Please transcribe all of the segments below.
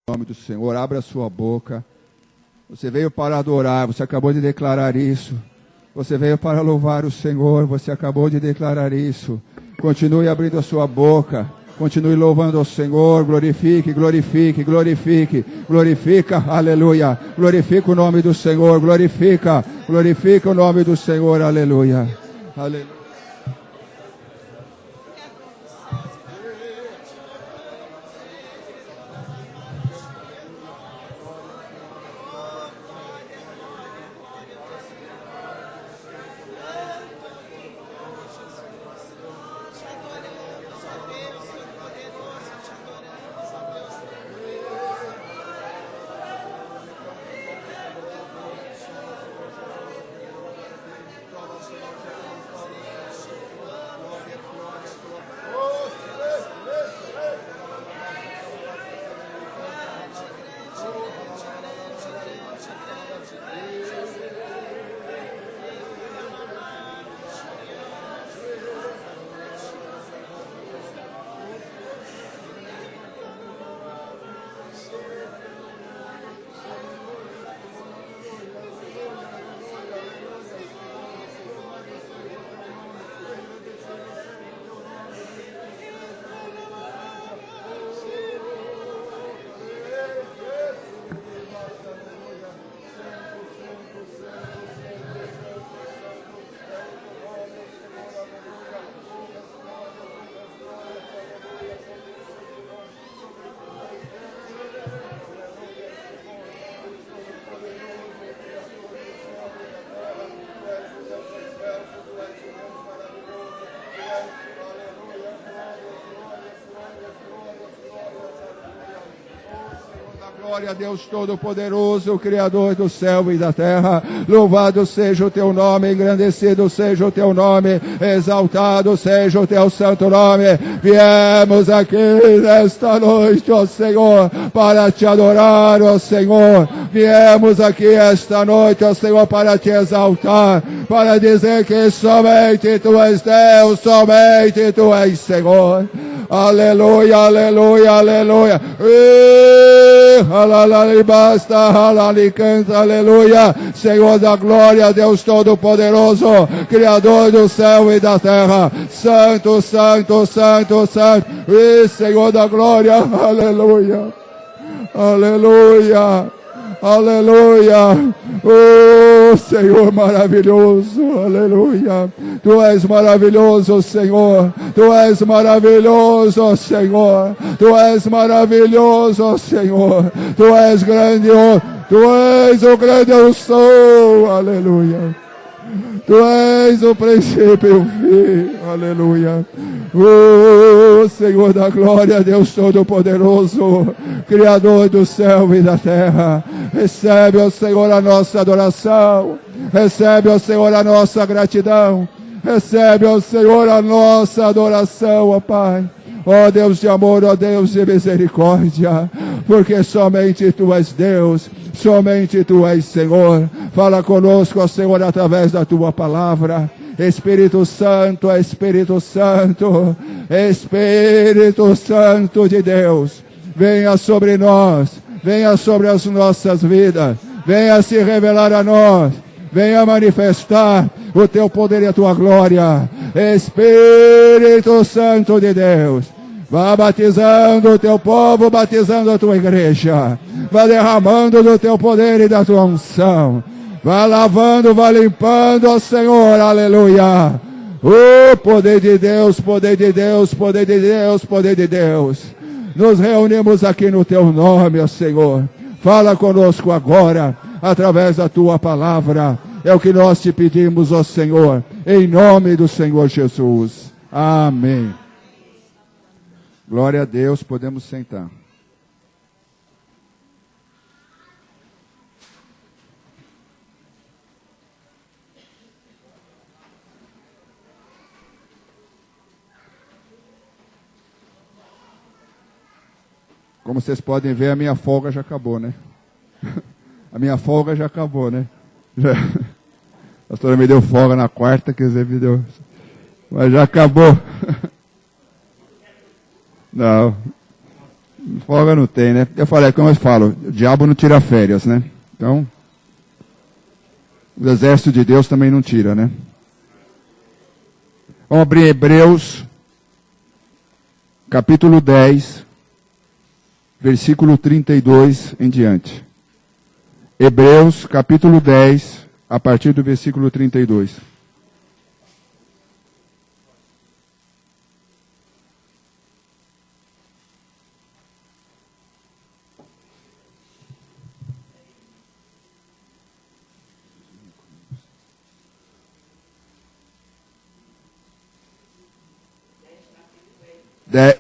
Em nome do Senhor, abra a sua boca. Você veio para adorar, você acabou de declarar isso. Você veio para louvar o Senhor, você acabou de declarar isso. Continue abrindo a sua boca. Continue louvando ao Senhor, glorifique, glorifique, glorifique, glorifica, aleluia. Glorifica o nome do Senhor, glorifica, glorifica o nome do Senhor, aleluia. Aleluia. Glória a Deus Todo-Poderoso, o Criador do céu e da terra. Louvado seja o teu nome, engrandecido seja o teu nome, exaltado seja o teu santo nome. Viemos aqui nesta noite, ó Senhor, para te adorar, ó Senhor. Viemos aqui esta noite, ó Senhor, para te exaltar, para dizer que somente tu és Deus, somente tu és Senhor. Aleluia, aleluia, aleluia. Halali basta, halali canta, aleluia. Senhor da glória, Deus Todo-Poderoso, Criador do céu e da terra. Santo, santo, santo, santo. Senhor da glória, aleluia. Aleluia. Aleluia, oh Senhor maravilhoso, aleluia, Tu és maravilhoso, Senhor, Tu és maravilhoso, Senhor, Tu és maravilhoso, Senhor, Tu és grandioso, Tu és o grande eu sou, aleluia. Tu és o princípio e o fim, aleluia. Oh, Senhor da glória, Deus Todo-Poderoso, Criador do céu e da terra, recebe, ó Senhor, a nossa adoração, recebe, ó Senhor, a nossa gratidão, recebe, ó Senhor, a nossa adoração, ó Pai. Ó Deus de amor, ó Deus de misericórdia, porque somente Tu és Deus, somente Tu és Senhor. Fala conosco, ó Senhor, através da Tua palavra. Espírito Santo, Espírito Santo, Espírito Santo de Deus, venha sobre nós, venha sobre as nossas vidas, venha se revelar a nós, venha manifestar o Teu poder e a Tua glória. Espírito Santo de Deus, vá batizando o Teu povo, batizando a Tua igreja, vá derramando do Teu poder e da Tua unção, vá lavando, vá limpando, ó Senhor, aleluia. O poder de Deus, poder de Deus, poder de Deus, poder de Deus. Nos reunimos aqui no Teu nome, ó Senhor. Fala conosco agora, através da Tua palavra. É o que nós te pedimos, ó Senhor, em nome do Senhor Jesus. Amém. Glória a Deus, podemos sentar. Como vocês podem ver, a minha folga já acabou, né? A minha folga já acabou, né? Já. A pastora me deu folga na quarta, quer dizer, me deu... Mas já acabou. Não. Folga não tem, né? Eu falei, como eu falo, o diabo não tira férias, né? Então, o exército de Deus também não tira, né? Vamos abrir Hebreus, capítulo 10, versículo 32 em diante. Hebreus, capítulo 10, a partir do versículo 32.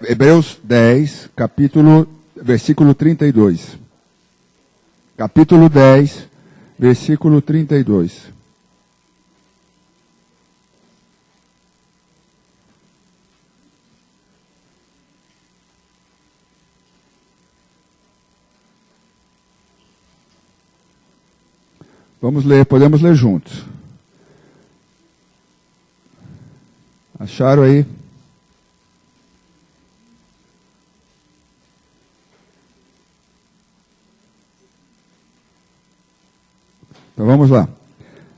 Hebreus 10, versículo 32. Capítulo 10, versículo 32. Vamos ler, podemos ler juntos. Acharam aí? Então vamos lá.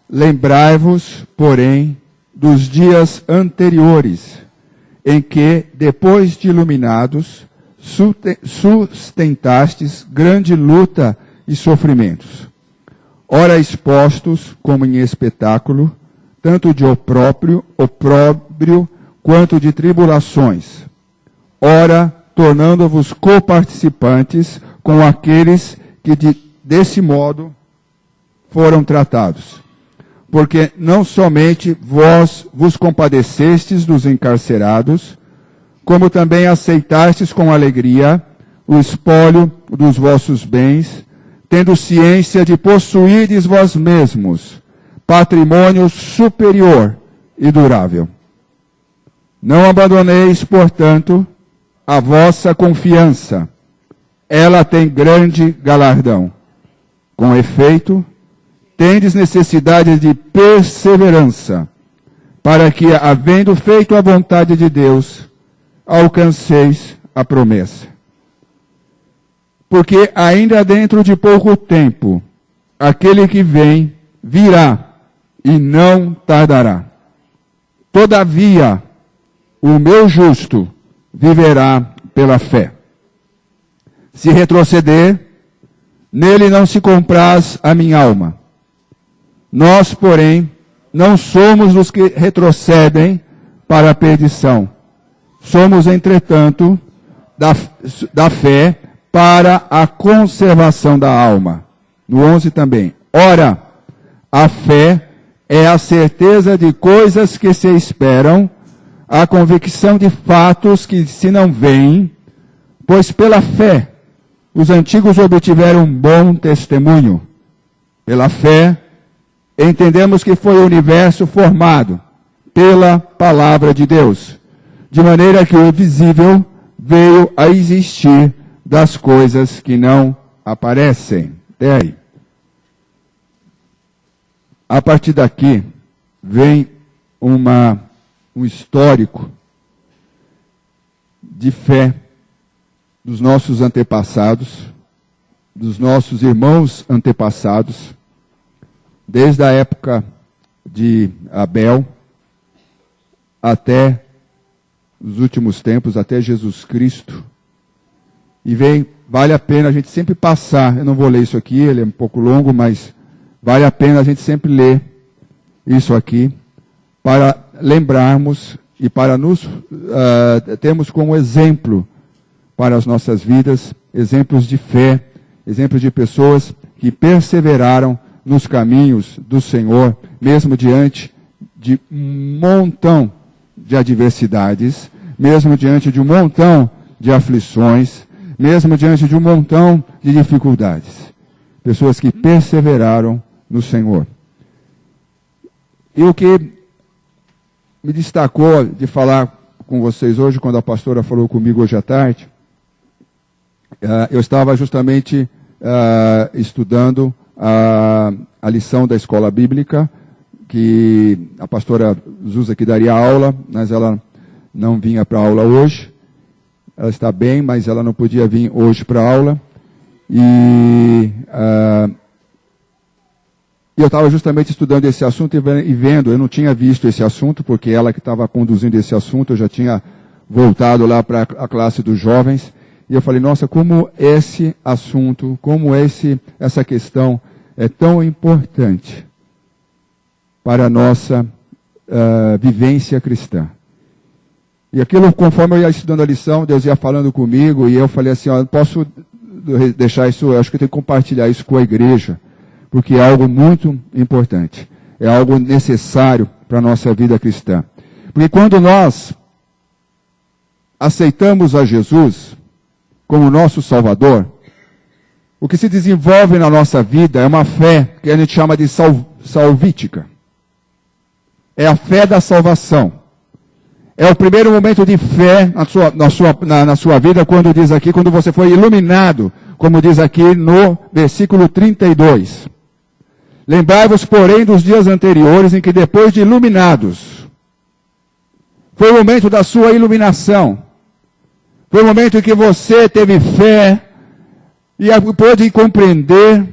Lembrai-vos, porém, dos dias anteriores, em que, depois de iluminados, sustentastes grande luta e sofrimentos. Ora expostos, como em espetáculo, tanto de opróbrio, quanto de tribulações. Ora, tornando-vos coparticipantes com aqueles que desse modo foram tratados. Porque não somente vós vos compadecestes dos encarcerados, como também aceitastes com alegria o espólio dos vossos bens, tendo ciência de possuirdes vós mesmos patrimônio superior e durável. Não abandoneis, portanto, a vossa confiança. Ela tem grande galardão. Com efeito, tendes necessidade de perseverança, para que, havendo feito a vontade de Deus, alcanceis a promessa. Porque ainda dentro de pouco tempo, aquele que vem virá e não tardará. Todavia, o meu justo viverá pela fé. Se retroceder, nele não se compraz a minha alma. Nós, porém, não somos os que retrocedem para a perdição. Somos, entretanto, da fé para a conservação da alma. No 11 também. Ora, a fé é a certeza de coisas que se esperam, a convicção de fatos que se não veem, pois pela fé os antigos obtiveram um bom testemunho. Pela fé, entendemos que foi o universo formado pela palavra de Deus, de maneira que o visível veio a existir das coisas que não aparecem. Até aí. A partir daqui, vem um histórico de fé dos nossos antepassados, dos nossos irmãos antepassados, desde a época de Abel até os últimos tempos, até Jesus Cristo. E vale a pena a gente sempre passar, eu não vou ler isso aqui, ele é um pouco longo, mas vale a pena a gente sempre ler isso aqui, para lembrarmos e para nos termos como exemplo para as nossas vidas, exemplos de fé, exemplos de pessoas que perseveraram nos caminhos do Senhor, mesmo diante de um montão de adversidades, mesmo diante de um montão de aflições, mesmo diante de um montão de dificuldades. Pessoas que perseveraram no Senhor. E o que me destacou de falar com vocês hoje, quando a pastora falou comigo hoje à tarde, eu estava justamente estudando a lição da escola bíblica, que a pastora Zusa que daria aula, mas ela não vinha para a aula hoje. ela está bem, mas ela não podia vir hoje para a aula. E eu estava justamente estudando esse assunto e vendo, eu não tinha visto esse assunto, porque ela que estava conduzindo esse assunto, eu já tinha voltado lá para a classe dos jovens, e eu falei, nossa, como esse assunto, como essa questão é tão importante para a nossa vivência cristã. E aquilo, conforme eu ia estudando a lição, Deus ia falando comigo, e eu falei assim, ó, posso deixar isso, eu acho que eu tenho que compartilhar isso com a igreja, porque é algo muito importante, é algo necessário para a nossa vida cristã. Porque quando nós aceitamos a Jesus como nosso Salvador, o que se desenvolve na nossa vida é uma fé que a gente chama de salvítica. É a fé da salvação. É o primeiro momento de fé na sua vida, quando diz aqui, quando você foi iluminado, como diz aqui no versículo 32. Lembrai-vos, porém, dos dias anteriores, em que depois de iluminados, foi o momento da sua iluminação. Foi o momento em que você teve fé e pôde compreender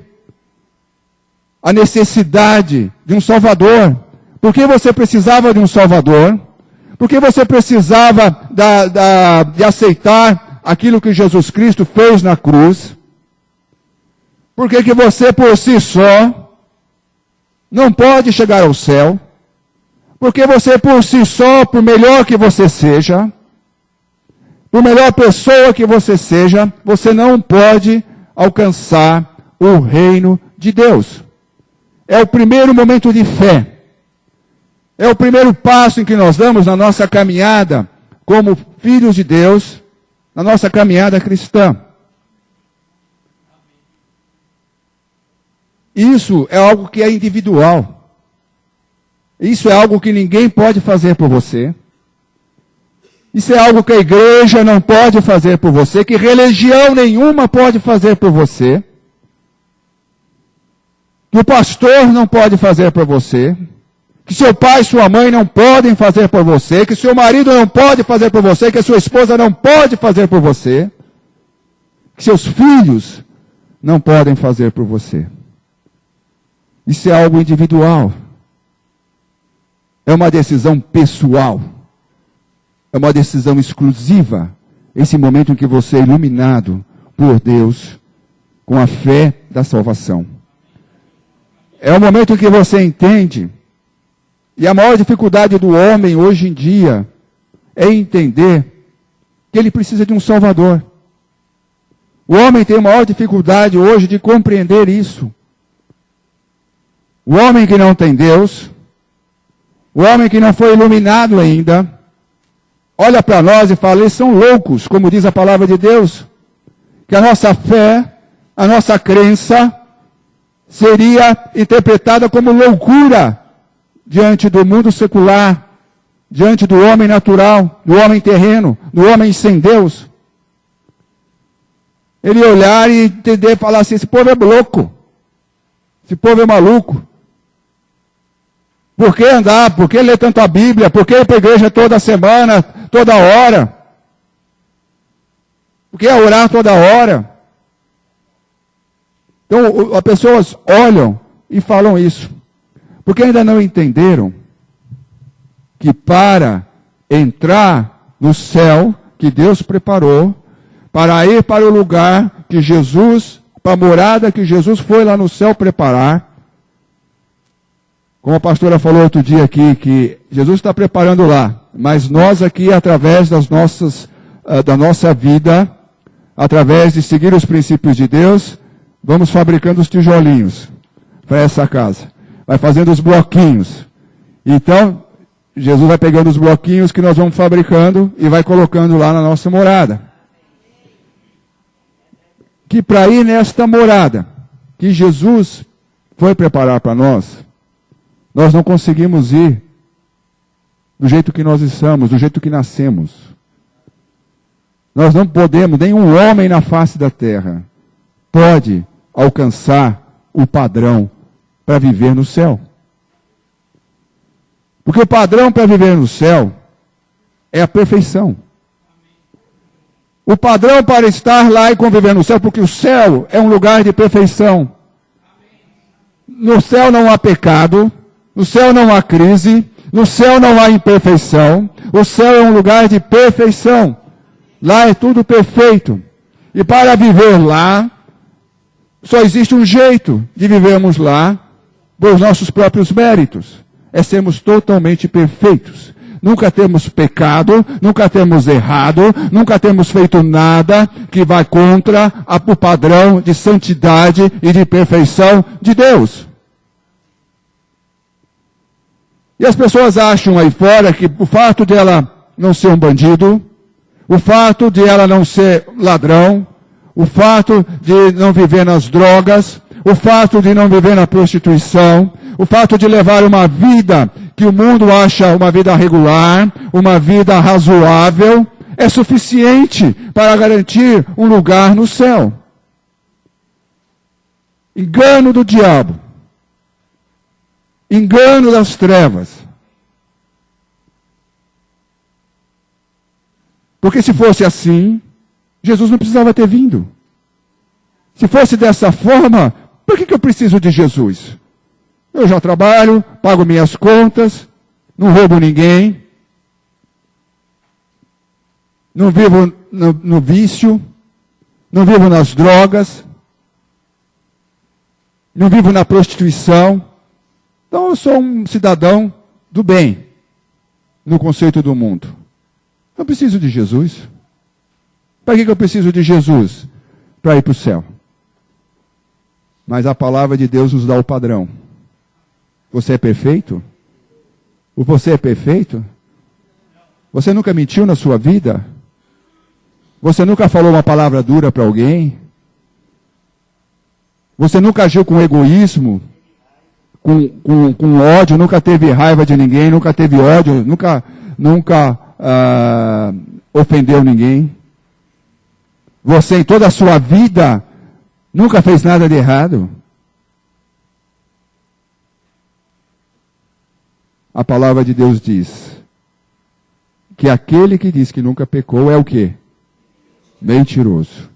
a necessidade de um Salvador. Por que você precisava de um Salvador? Por que você precisava de aceitar aquilo que Jesus Cristo fez na cruz? Por que você por si só não pode chegar ao céu? Porque você por si só, por melhor que você seja, por melhor pessoa que você seja, você não pode alcançar o reino de Deus. É o primeiro momento de fé. É o primeiro passo em que nós damos na nossa caminhada como filhos de Deus, na nossa caminhada cristã. Isso é algo que é individual. Isso é algo que ninguém pode fazer por você. Isso é algo que a igreja não pode fazer por você, que religião nenhuma pode fazer por você, que o pastor não pode fazer por você, que seu pai e sua mãe não podem fazer por você, que seu marido não pode fazer por você, que a sua esposa não pode fazer por você, que seus filhos não podem fazer por você. Isso é algo individual. É uma decisão pessoal. É uma decisão exclusiva. Esse momento em que você é iluminado por Deus com a fé da salvação. É o momento em que você entende. E a maior dificuldade do homem hoje em dia é entender que ele precisa de um Salvador. O homem tem a maior dificuldade hoje de compreender isso. O homem que não tem Deus, o homem que não foi iluminado ainda, olha para nós e fala, eles são loucos, como diz a palavra de Deus, que a nossa fé, a nossa crença, seria interpretada como loucura diante do mundo secular, diante do homem natural, do homem terreno, do homem sem Deus. Ele olhar e entender, falar assim, esse povo é louco, esse povo é maluco. Por que andar? Por que ler tanto a Bíblia? Por que ir para a igreja toda semana, toda hora? Por que orar toda hora? Então, as pessoas olham e falam isso. Porque ainda não entenderam que para entrar no céu que Deus preparou, para ir para o lugar que Jesus, para a morada que Jesus foi lá no céu preparar, como a pastora falou outro dia aqui, que Jesus está preparando lá, mas nós aqui, através da nossa vida, através de seguir os princípios de Deus, vamos fabricando os tijolinhos para essa casa. Vai fazendo os bloquinhos. Então, Jesus vai pegando os bloquinhos que nós vamos fabricando e vai colocando lá na nossa morada. Que para ir nesta morada, que Jesus foi preparar para nós não conseguimos ir do jeito que nós estamos, do jeito que nascemos. Nós não podemos, nenhum homem na face da terra pode alcançar o padrão para viver no céu. Porque o padrão para viver no céu é a perfeição. O padrão para estar lá e conviver no céu, porque o céu é um lugar de perfeição. No céu não há pecado, no céu não há crise, no céu não há imperfeição. O céu é um lugar de perfeição. Lá é tudo perfeito. E para viver lá, só existe um jeito de vivermos lá, por nossos próprios méritos. É sermos totalmente perfeitos. Nunca temos pecado, nunca temos errado, nunca temos feito nada que vá contra o padrão de santidade e de perfeição de Deus. E as pessoas acham aí fora que o fato de ela não ser um bandido, o fato de ela não ser ladrão, o fato de não viver nas drogas, o fato de não viver na prostituição, o fato de levar uma vida que o mundo acha uma vida regular, uma vida razoável, é suficiente para garantir um lugar no céu. Engano do diabo. Engano das trevas. Porque se fosse assim, Jesus não precisava ter vindo. Se fosse dessa forma, por que eu preciso de Jesus? Eu já trabalho, pago minhas contas, não roubo ninguém, não vivo no vício, não vivo nas drogas, não vivo na prostituição. Então eu sou um cidadão do bem, no conceito do mundo. Não preciso de Jesus. Para que eu preciso de Jesus? Para ir para o céu. Mas a palavra de Deus nos dá o padrão. Você é perfeito? Você é perfeito? Você nunca mentiu na sua vida? Você nunca falou uma palavra dura para alguém? Você nunca agiu com egoísmo? Com ódio? Nunca teve raiva de ninguém? Nunca teve ódio? Nunca ofendeu ninguém? Você em toda a sua vida nunca fez nada de errado? A palavra de Deus diz que aquele que diz que nunca pecou é o quê? Mentiroso.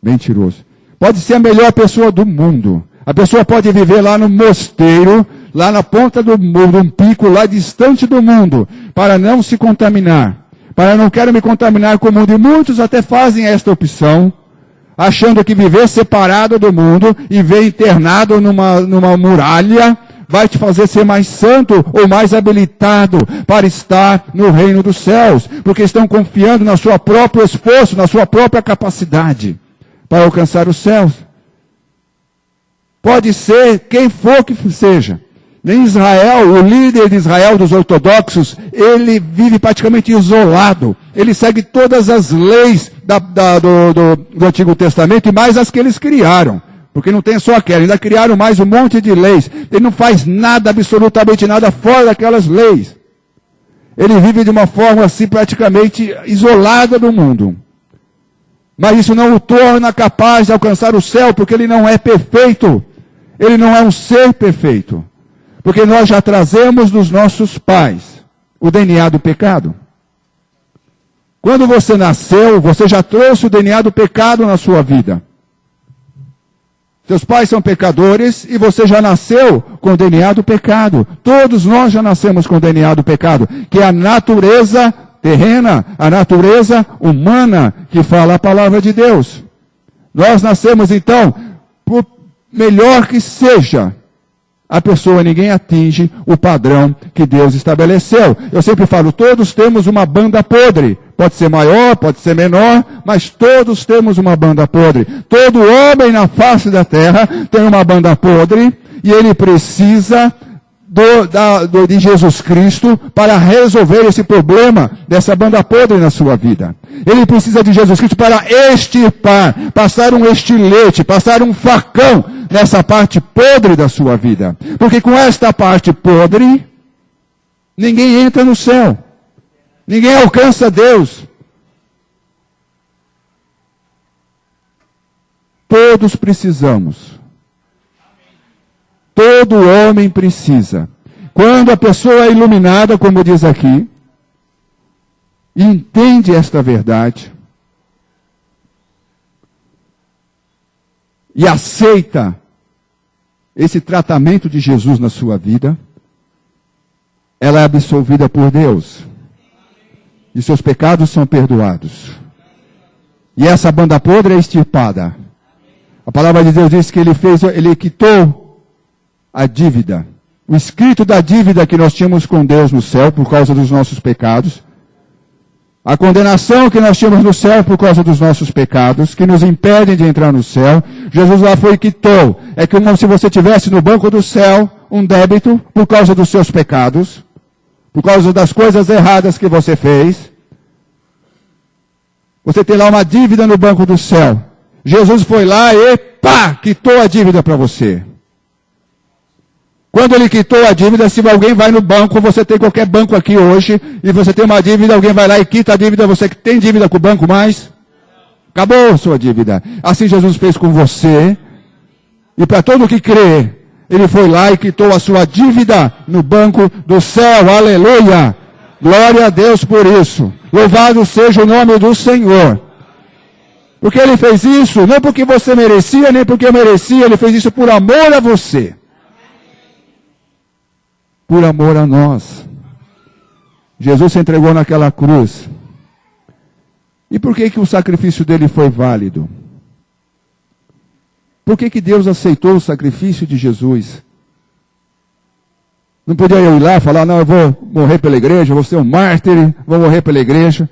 Mentiroso. Pode ser a melhor pessoa do mundo. A pessoa pode viver lá no mosteiro, lá na ponta do mundo, um pico lá distante do mundo, para não se contaminar. Para não quero me contaminar com o mundo. E muitos até fazem esta opção, achando que viver separado do mundo e viver internado numa muralha vai te fazer ser mais santo ou mais habilitado para estar no reino dos céus, porque estão confiando no seu próprio esforço, na sua própria capacidade para alcançar os céus. Pode ser quem for que seja. Em Israel, o líder de Israel dos ortodoxos, ele vive praticamente isolado. Ele segue todas as leis do Antigo Testamento e mais as que eles criaram. Porque não tem só aquela, ainda criaram mais um monte de leis. Ele não faz nada, absolutamente nada, fora daquelas leis. Ele vive de uma forma assim, praticamente isolada do mundo. Mas isso não o torna capaz de alcançar o céu, porque ele não é perfeito. Ele não é um ser perfeito. Porque nós já trazemos dos nossos pais o DNA do pecado. Quando você nasceu, você já trouxe o DNA do pecado na sua vida. Seus pais são pecadores e você já nasceu com o DNA do pecado. Todos nós já nascemos com o DNA do pecado, que é a natureza terrena, a natureza humana que fala a palavra de Deus. Nós nascemos então, por melhor que seja a pessoa, ninguém atinge o padrão que Deus estabeleceu. Eu sempre falo, todos temos uma banda podre. Pode ser maior, pode ser menor, mas todos temos uma banda podre. Todo homem na face da terra tem uma banda podre e ele precisa de Jesus Cristo para resolver esse problema dessa banda podre na sua vida. Ele precisa de Jesus Cristo para extirpar, passar um estilete, passar um facão nessa parte podre da sua vida. Porque com esta parte podre, ninguém entra no céu. Ninguém alcança Deus. Todos precisamos. Todo homem precisa. Quando a pessoa é iluminada, como diz aqui, e entende esta verdade, e aceita esse tratamento de Jesus na sua vida, ela é absolvida por Deus. E seus pecados são perdoados. E essa banda podre é extirpada. A palavra de Deus diz que ele quitou a dívida. O escrito da dívida que nós tínhamos com Deus no céu por causa dos nossos pecados. A condenação que nós tínhamos no céu por causa dos nossos pecados, que nos impedem de entrar no céu. Jesus lá foi e quitou. É como se você tivesse no banco do céu um débito por causa dos seus pecados, por causa das coisas erradas que você fez. Você tem lá uma dívida no banco do céu. Jesus foi lá e quitou a dívida para você. Quando ele quitou a dívida, se alguém vai no banco, você tem qualquer banco aqui hoje, e você tem uma dívida, alguém vai lá e quita a dívida, você tem dívida com o banco mais? Acabou a sua dívida. Assim Jesus fez com você, e para todo que crê, ele foi lá e quitou a sua dívida no banco do céu, aleluia! Glória a Deus por isso. Louvado seja o nome do Senhor. Porque ele fez isso, não porque você merecia, nem porque eu merecia, ele fez isso por amor a você. Por amor a nós. Jesus se entregou naquela cruz. E por que o sacrifício dele foi válido? Por que Deus aceitou o sacrifício de Jesus? Não podia eu ir lá e falar, não, eu vou morrer pela igreja, vou ser um mártir, vou morrer pela igreja.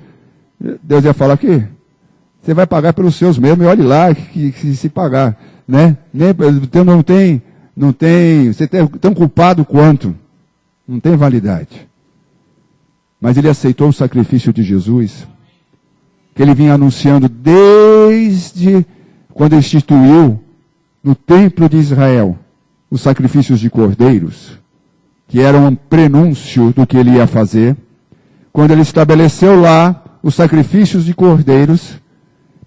Deus ia falar que você vai pagar pelos seus mesmo, e olhe lá que se pagar. Né? Então não tem, você é tão culpado quanto. Não tem validade. Mas ele aceitou o sacrifício de Jesus, que ele vinha anunciando desde quando instituiu no templo de Israel os sacrifícios de cordeiros, que eram um prenúncio do que ele ia fazer. Quando ele estabeleceu lá os sacrifícios de cordeiros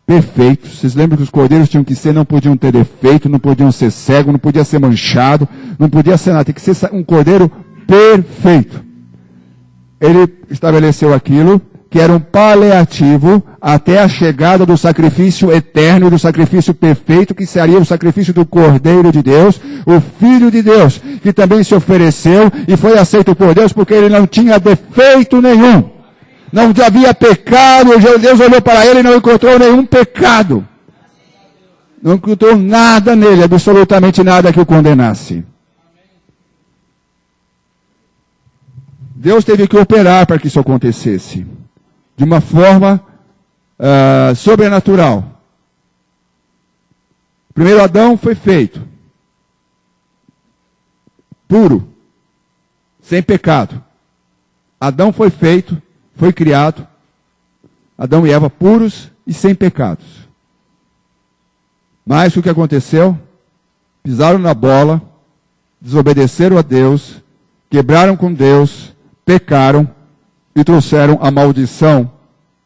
perfeitos. Vocês lembram que os cordeiros tinham que ser, não podiam ter defeito, não podiam ser cego, não podia ser manchado, não podia ser nada, tem que ser um cordeiro perfeito. Ele estabeleceu aquilo que era um paliativo até a chegada do sacrifício eterno, do sacrifício perfeito, que seria o sacrifício do Cordeiro de Deus, o Filho de Deus, que também se ofereceu e foi aceito por Deus porque ele não tinha defeito nenhum. Não havia pecado, Deus olhou para ele e não encontrou nenhum pecado. Não encontrou nada nele, absolutamente nada que o condenasse. Deus teve que operar para que isso acontecesse. De uma forma sobrenatural. O primeiro Adão foi feito. Puro. Sem pecado. Adão foi feito, foi criado. Adão e Eva puros e sem pecados. Mas o que aconteceu? Pisaram na bola, desobedeceram a Deus, quebraram com Deus, pecaram e trouxeram a maldição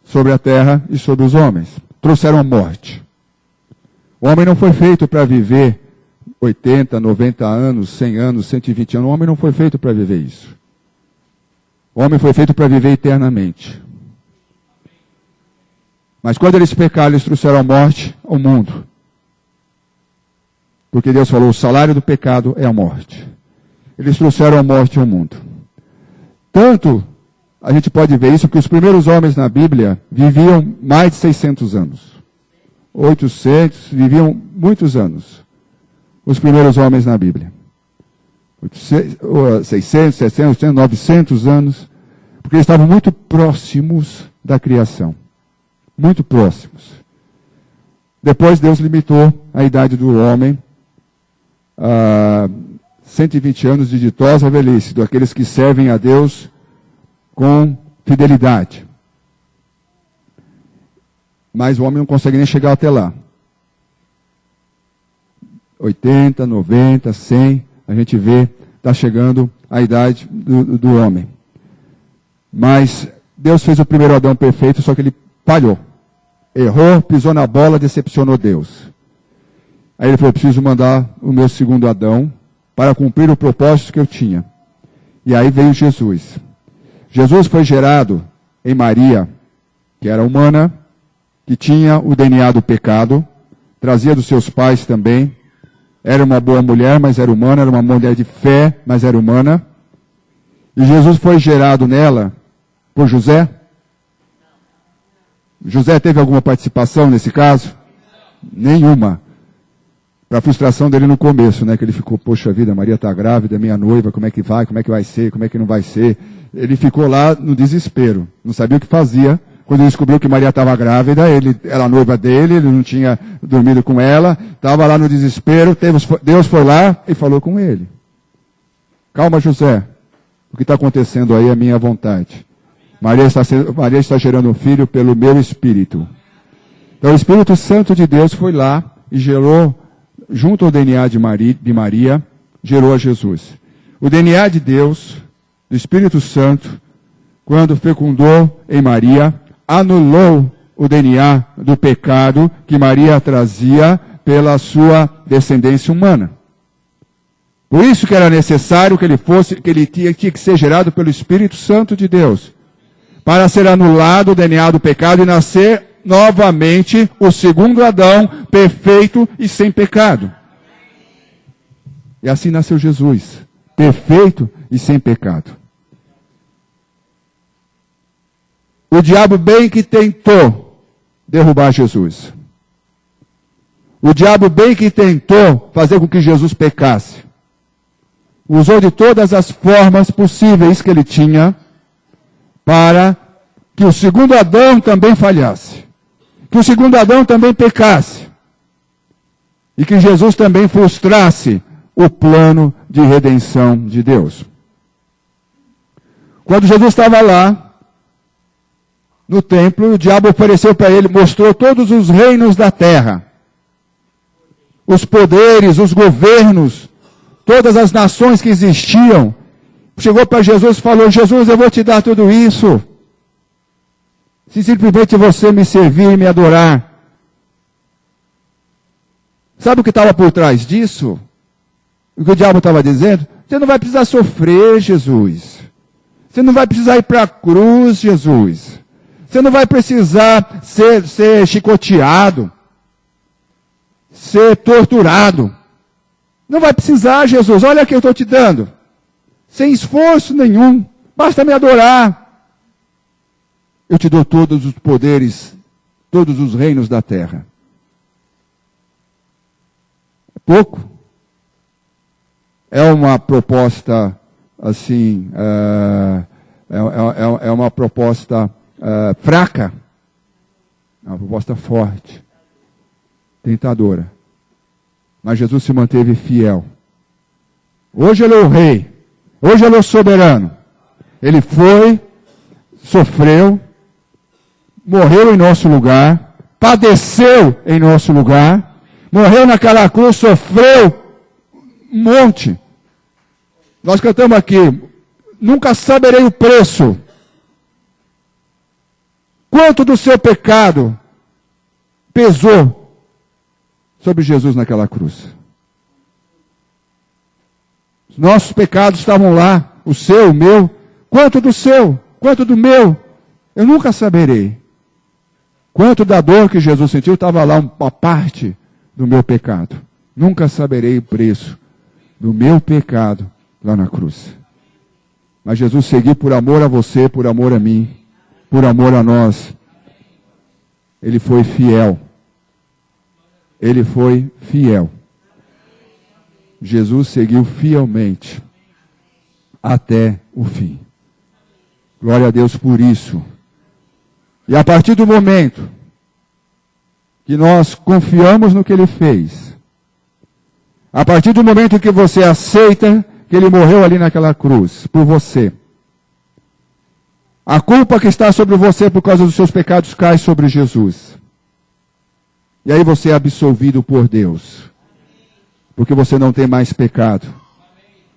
sobre a terra e sobre os homens. Trouxeram a morte. O homem não foi feito para viver 80, 90 anos, 100 anos, 120 anos. O homem não foi feito para viver isso. O homem foi feito para viver eternamente. Mas quando eles pecaram, eles trouxeram a morte ao mundo. Porque Deus falou, o salário do pecado é a morte. Eles trouxeram a morte ao mundo. Tanto, a gente pode ver isso, que os primeiros homens na Bíblia viviam mais de 600 anos. 800, viviam muitos anos. Os primeiros homens na Bíblia. 600, 700, 900 anos. Porque eles estavam muito próximos da criação. Muito próximos. Depois Deus limitou a idade do homem a 120 anos de ditosa velhice, daqueles que servem a Deus com fidelidade. Mas o homem não consegue nem chegar até lá. 80, 90, 100, a gente vê, está chegando a idade do homem. Mas Deus fez o primeiro Adão perfeito, só que ele falhou. Errou, pisou na bola, decepcionou Deus. Aí ele falou, preciso mandar o meu segundo Adão para cumprir o propósito que eu tinha. E aí veio Jesus. Jesus foi gerado em Maria, que era humana, que tinha o DNA do pecado, trazia dos seus pais também. Era uma boa mulher, mas era humana, era uma mulher de fé, mas era humana. E Jesus foi gerado nela por José. José teve alguma participação nesse caso? Nenhuma. Para a frustração dele no começo, né? Que ele ficou, poxa vida, Maria está grávida, minha noiva, como é que vai ser, como é que não vai ser? Ele ficou lá no desespero, não sabia o que fazia. Quando ele descobriu que Maria estava grávida, ele era a noiva dele, ele não tinha dormido com ela, estava lá no desespero, Deus foi lá e falou com ele. Calma, José, o que está acontecendo aí é minha vontade. Maria está gerando um filho pelo meu Espírito. Então o Espírito Santo de Deus foi lá e gerou, junto ao DNA de Maria, gerou a Jesus. O DNA de Deus, do Espírito Santo, quando fecundou em Maria, anulou o DNA do pecado que Maria trazia pela sua descendência humana. Por isso que era necessário que ele tinha que ser gerado pelo Espírito Santo de Deus, para ser anulado o DNA do pecado e nascer novamente o segundo Adão, perfeito e sem pecado. E assim nasceu Jesus, perfeito e sem pecado. O diabo bem que tentou derrubar Jesus. O diabo bem que tentou fazer com que Jesus pecasse. Usou de todas as formas possíveis que ele tinha para que o segundo Adão também falhasse. Que o segundo Adão também pecasse. E que Jesus também frustrasse o plano de redenção de Deus. Quando Jesus estava lá, no templo, o diabo ofereceu para ele, mostrou todos os reinos da terra. Os poderes, os governos, todas as nações que existiam. Chegou para Jesus e falou, Jesus, eu vou te dar tudo isso. Se simplesmente você me servir e me adorar. Sabe o que estava por trás disso? O que o diabo estava dizendo? Você não vai precisar sofrer, Jesus. Você não vai precisar ir para a cruz, Jesus. Você não vai precisar ser chicoteado, ser torturado. Não vai precisar, Jesus. Olha o que eu estou te dando. Sem esforço nenhum. Basta me adorar. Eu te dou todos os poderes, todos os reinos da terra. É pouco? É uma proposta, assim, é uma proposta fraca? É uma proposta forte, tentadora. Mas Jesus se manteve fiel. Hoje ele é o rei. Hoje ele é o soberano. Ele foi, sofreu, morreu em nosso lugar, padeceu em nosso lugar, morreu naquela cruz, sofreu um monte. Nós cantamos aqui, nunca saberei o preço. Quanto do seu pecado pesou sobre Jesus naquela cruz? Os nossos pecados estavam lá, o seu, o meu. Quanto do seu? Quanto do meu? Eu nunca saberei. Quanto da dor que Jesus sentiu estava lá, uma parte do meu pecado. Nunca saberei o preço do meu pecado lá na cruz. Mas Jesus seguiu por amor a você, por amor a mim, por amor a nós. Ele foi fiel. Ele foi fiel. Jesus seguiu fielmente até o fim. Glória a Deus por isso. E a partir do momento que nós confiamos no que Ele fez, a partir do momento que você aceita que Ele morreu ali naquela cruz, por você, a culpa que está sobre você por causa dos seus pecados cai sobre Jesus. E aí você é absolvido por Deus. Porque você não tem mais pecado.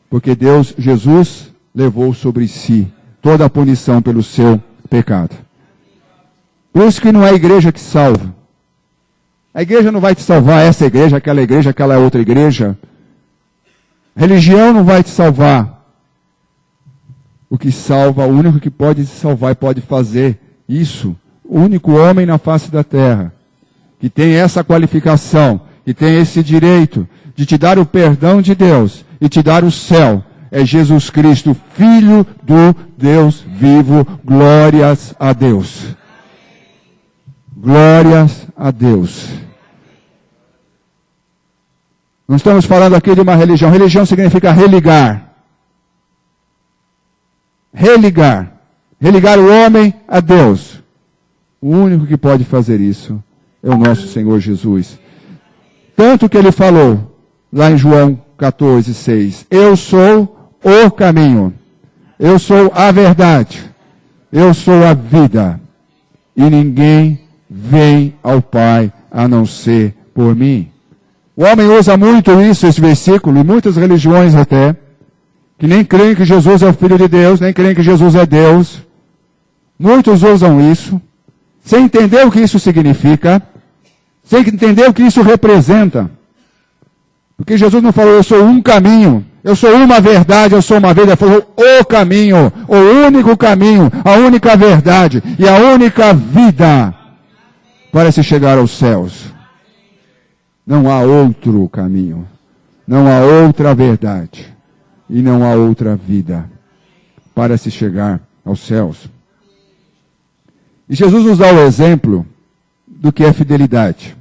Porque Jesus levou sobre si toda a punição pelo seu pecado. Por isso que não é a igreja que salva. A igreja não vai te salvar, essa igreja, aquela outra igreja. Religião não vai te salvar. O que salva, o único que pode te salvar e pode fazer isso, o único homem na face da terra, que tem essa qualificação, que tem esse direito de te dar o perdão de Deus e te dar o céu, é Jesus Cristo, Filho do Deus vivo. Glórias a Deus. Glórias a Deus. Não estamos falando aqui de uma religião. Religião significa religar. Religar. Religar o homem a Deus. O único que pode fazer isso é o nosso Senhor Jesus. Tanto que ele falou, lá em João 14:6, eu sou o caminho, eu sou a verdade, eu sou a vida, e ninguém vem ao Pai a não ser por mim. O homem usa muito esse versículo, e muitas religiões até, que nem creem que Jesus é o Filho de Deus, nem creem que Jesus é Deus. Muitos usam isso, sem entender o que isso significa, sem entender o que isso representa. Porque Jesus não falou, eu sou um caminho, eu sou uma verdade, eu sou uma vida. Ele falou, o caminho, o único caminho, a única verdade e a única vida para se chegar aos céus. Não há outro caminho, não há outra verdade e não há outra vida para se chegar aos céus. E Jesus nos dá o exemplo do que é fidelidade.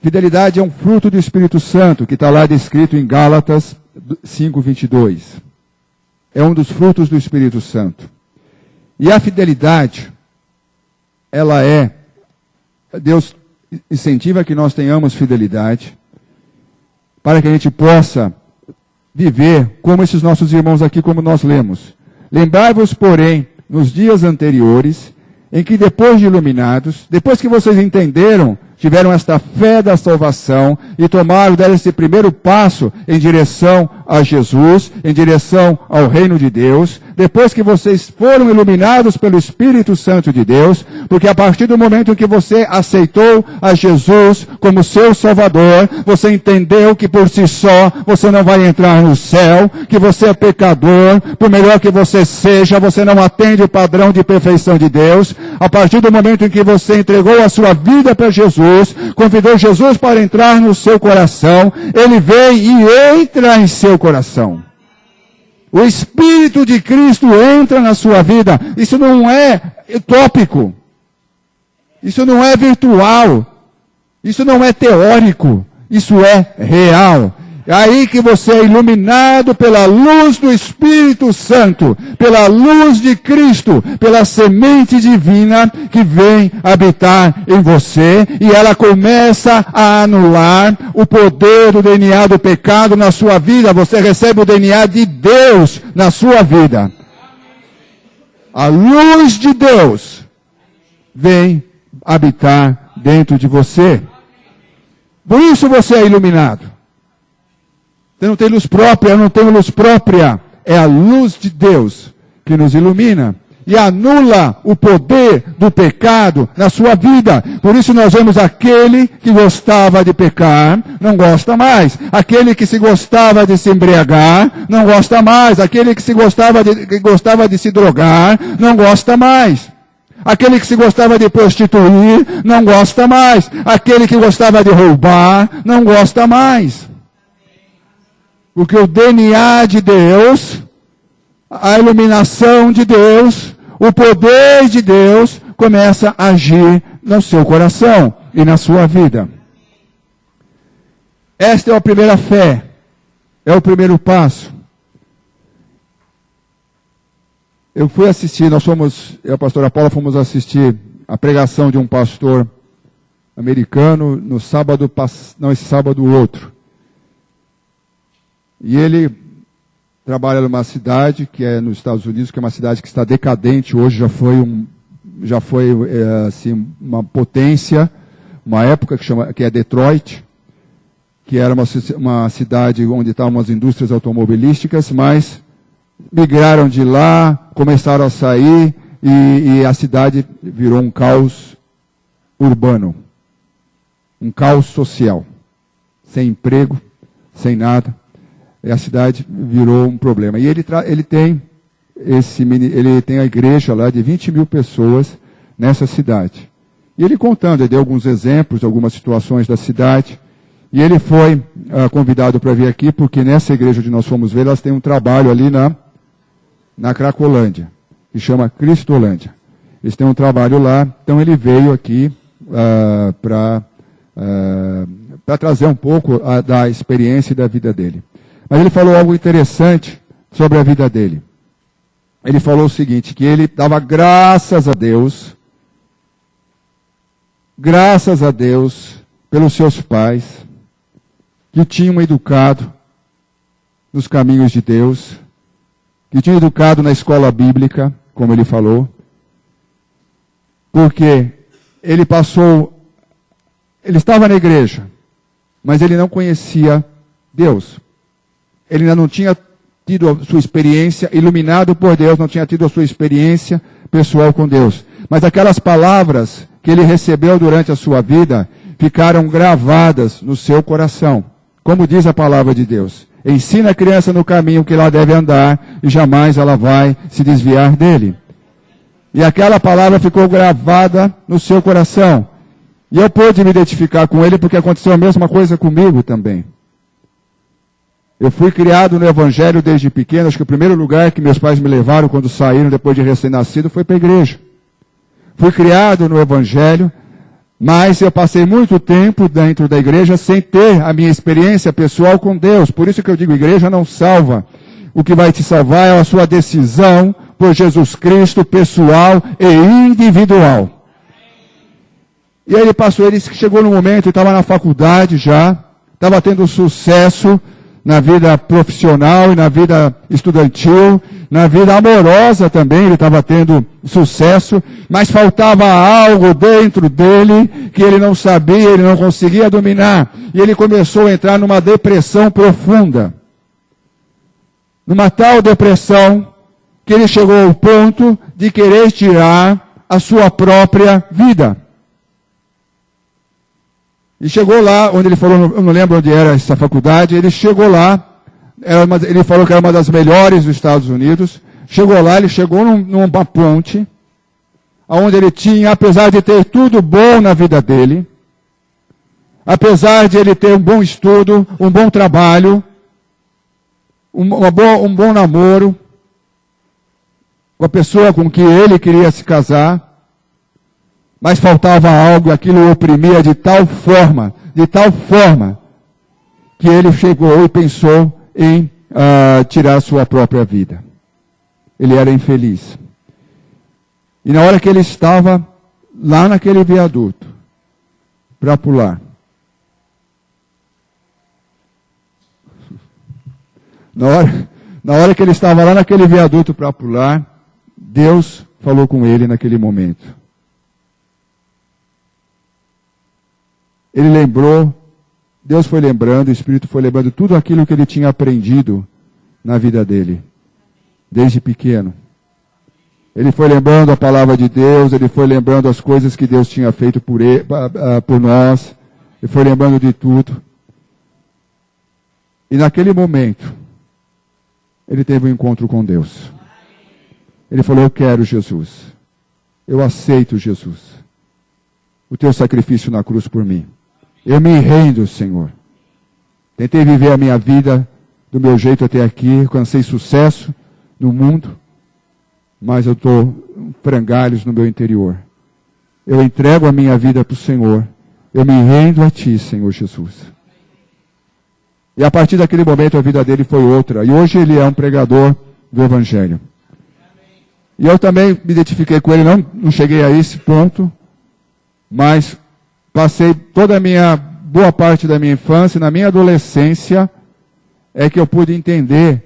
Fidelidade é um fruto do Espírito Santo, que está lá descrito em Gálatas 5:22. É um dos frutos do Espírito Santo. E a fidelidade, Deus incentiva que nós tenhamos fidelidade, para que a gente possa viver como esses nossos irmãos aqui, como nós lemos. Lembrai-vos, porém, nos dias anteriores, em que depois de iluminados, depois que vocês entenderam, tiveram esta fé da salvação e deram esse primeiro passo em direção a Jesus, em direção ao reino de Deus, depois que vocês foram iluminados pelo Espírito Santo de Deus, porque a partir do momento em que você aceitou a Jesus como seu Salvador, você entendeu que por si só você não vai entrar no céu, que você é pecador, por melhor que você seja, você não atende o padrão de perfeição de Deus. A partir do momento em que você entregou a sua vida para Jesus, convidou Jesus para entrar no seu coração, ele vem e entra em seu coração. O Espírito de Cristo entra na sua vida. Isso não é utópico. Isso não é virtual. Isso não é teórico. Isso é real. É aí que você é iluminado pela luz do Espírito Santo, pela luz de Cristo, pela semente divina que vem habitar em você, e ela começa a anular o poder do DNA do pecado na sua vida. Você recebe o DNA de Deus na sua vida. A luz de Deus vem habitar dentro de você. Por isso você é iluminado. Você não tem luz própria, eu não tenho luz própria. É a luz de Deus que nos ilumina e anula o poder do pecado na sua vida. Por isso nós vemos aquele que gostava de pecar, não gosta mais. Aquele que se gostava de se embriagar, não gosta mais. Aquele que gostava de se drogar, não gosta mais. Aquele que se gostava de prostituir, não gosta mais. Aquele que gostava de roubar, não gosta mais. Porque o DNA de Deus, a iluminação de Deus, o poder de Deus começa a agir no seu coração e na sua vida. Esta é a primeira fé, é o primeiro passo. Eu fui assistir, eu e a pastora Paula fomos assistir a pregação de um pastor americano no sábado, esse sábado outro. E ele trabalha numa cidade que é nos Estados Unidos, que é uma cidade que está decadente, hoje já foi assim, uma potência, uma época que é Detroit, que era uma cidade onde estavam as indústrias automobilísticas, mas migraram de lá, começaram a sair e a cidade virou um caos urbano, um caos social, sem emprego, sem nada. E a cidade virou um problema. E ele tem a igreja lá de 20 mil pessoas nessa cidade. E ele contando, ele deu alguns exemplos, algumas situações da cidade. E ele foi convidado para vir aqui, porque nessa igreja onde nós fomos ver, elas têm um trabalho ali na Cracolândia, que chama Cristolândia. Eles têm um trabalho lá, então ele veio aqui para trazer um pouco da experiência e da vida dele. Mas ele falou algo interessante sobre a vida dele. Ele falou o seguinte, que ele dava graças a Deus pelos seus pais, que tinham educado nos caminhos de Deus, que tinham educado na escola bíblica, como ele falou, porque ele estava na igreja, mas ele não conhecia Deus. Ele ainda não tinha tido a sua experiência, iluminado por Deus, não tinha tido a sua experiência pessoal com Deus. Mas aquelas palavras que ele recebeu durante a sua vida ficaram gravadas no seu coração. Como diz a palavra de Deus, ensina a criança no caminho que ela deve andar e jamais ela vai se desviar dele. E aquela palavra ficou gravada no seu coração. E eu pude me identificar com ele porque aconteceu a mesma coisa comigo também. Eu fui criado no Evangelho desde pequeno. Acho que o primeiro lugar que meus pais me levaram quando saíram depois de recém-nascido foi para a igreja. Fui criado no Evangelho, mas eu passei muito tempo dentro da igreja sem ter a minha experiência pessoal com Deus. Por isso que eu digo, igreja não salva. O que vai te salvar é a sua decisão por Jesus Cristo, pessoal e individual. E aí ele chegou no momento, ele estava na faculdade já, estava tendo sucesso na vida profissional e na vida estudantil, na vida amorosa também, ele estava tendo sucesso, mas faltava algo dentro dele que ele não sabia, ele não conseguia dominar. E ele começou a entrar numa depressão profunda. Numa tal depressão que ele chegou ao ponto de querer tirar a sua própria vida. E chegou lá, onde ele falou, eu não lembro onde era essa faculdade, ele chegou lá, ele falou que era uma das melhores dos Estados Unidos, chegou lá, ele chegou numa ponte, onde ele tinha, apesar de ter tudo bom na vida dele, apesar de ele ter um bom estudo, um bom trabalho, um bom namoro, com a pessoa com que ele queria se casar, mas faltava algo, aquilo o oprimia de tal forma, que ele chegou e pensou em tirar a sua própria vida. Ele era infeliz. E na hora que ele estava lá naquele viaduto, para pular, na hora que ele estava lá naquele viaduto para pular, Deus falou com ele naquele momento. Ele lembrou, Deus foi lembrando, o Espírito foi lembrando tudo aquilo que ele tinha aprendido na vida dele, desde pequeno. Ele foi lembrando a palavra de Deus, ele foi lembrando as coisas que Deus tinha feito por nós, ele foi lembrando de tudo. E naquele momento, ele teve um encontro com Deus. Ele falou, eu quero Jesus, eu aceito Jesus, o teu sacrifício na cruz por mim. Eu me rendo, Senhor. Tentei viver a minha vida do meu jeito até aqui, alcancei sucesso no mundo, mas eu estou frangalhos no meu interior. Eu entrego a minha vida para o Senhor. Eu me rendo a Ti, Senhor Jesus. E a partir daquele momento a vida dele foi outra. E hoje ele é um pregador do Evangelho. E eu também me identifiquei com ele, não cheguei a esse ponto, mas passei toda a boa parte da minha infância, na minha adolescência, é que eu pude entender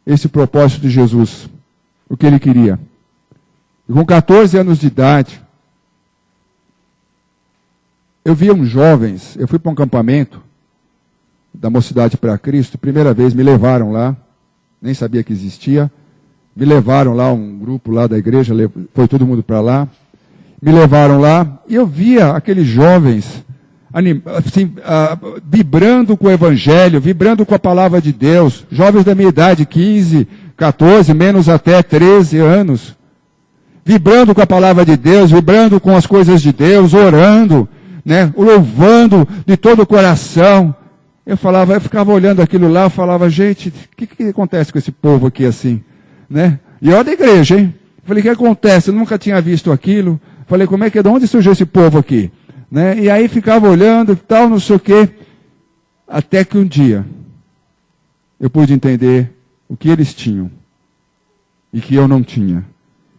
esse propósito de Jesus, o que ele queria. E com 14 anos de idade, eu via uns jovens, eu fui para um acampamento da Mocidade para Cristo, primeira vez me levaram lá, nem sabia que existia, me levaram lá, um grupo lá da igreja, foi todo mundo para lá, me levaram lá, e eu via aqueles jovens assim, vibrando com o Evangelho, vibrando com a palavra de Deus, jovens da minha idade, 15, 14, menos até 13 anos, vibrando com a palavra de Deus, vibrando com as coisas de Deus, orando, né, louvando de todo o coração. Eu ficava olhando aquilo lá, eu falava, gente, o que acontece com esse povo aqui assim, né? E olha a igreja, hein? Falei, o que acontece? Eu nunca tinha visto aquilo. Falei, como é que é? De onde surgiu esse povo aqui? Né? E aí ficava olhando e tal, não sei o quê. Até que um dia, eu pude entender o que eles tinham e que eu não tinha.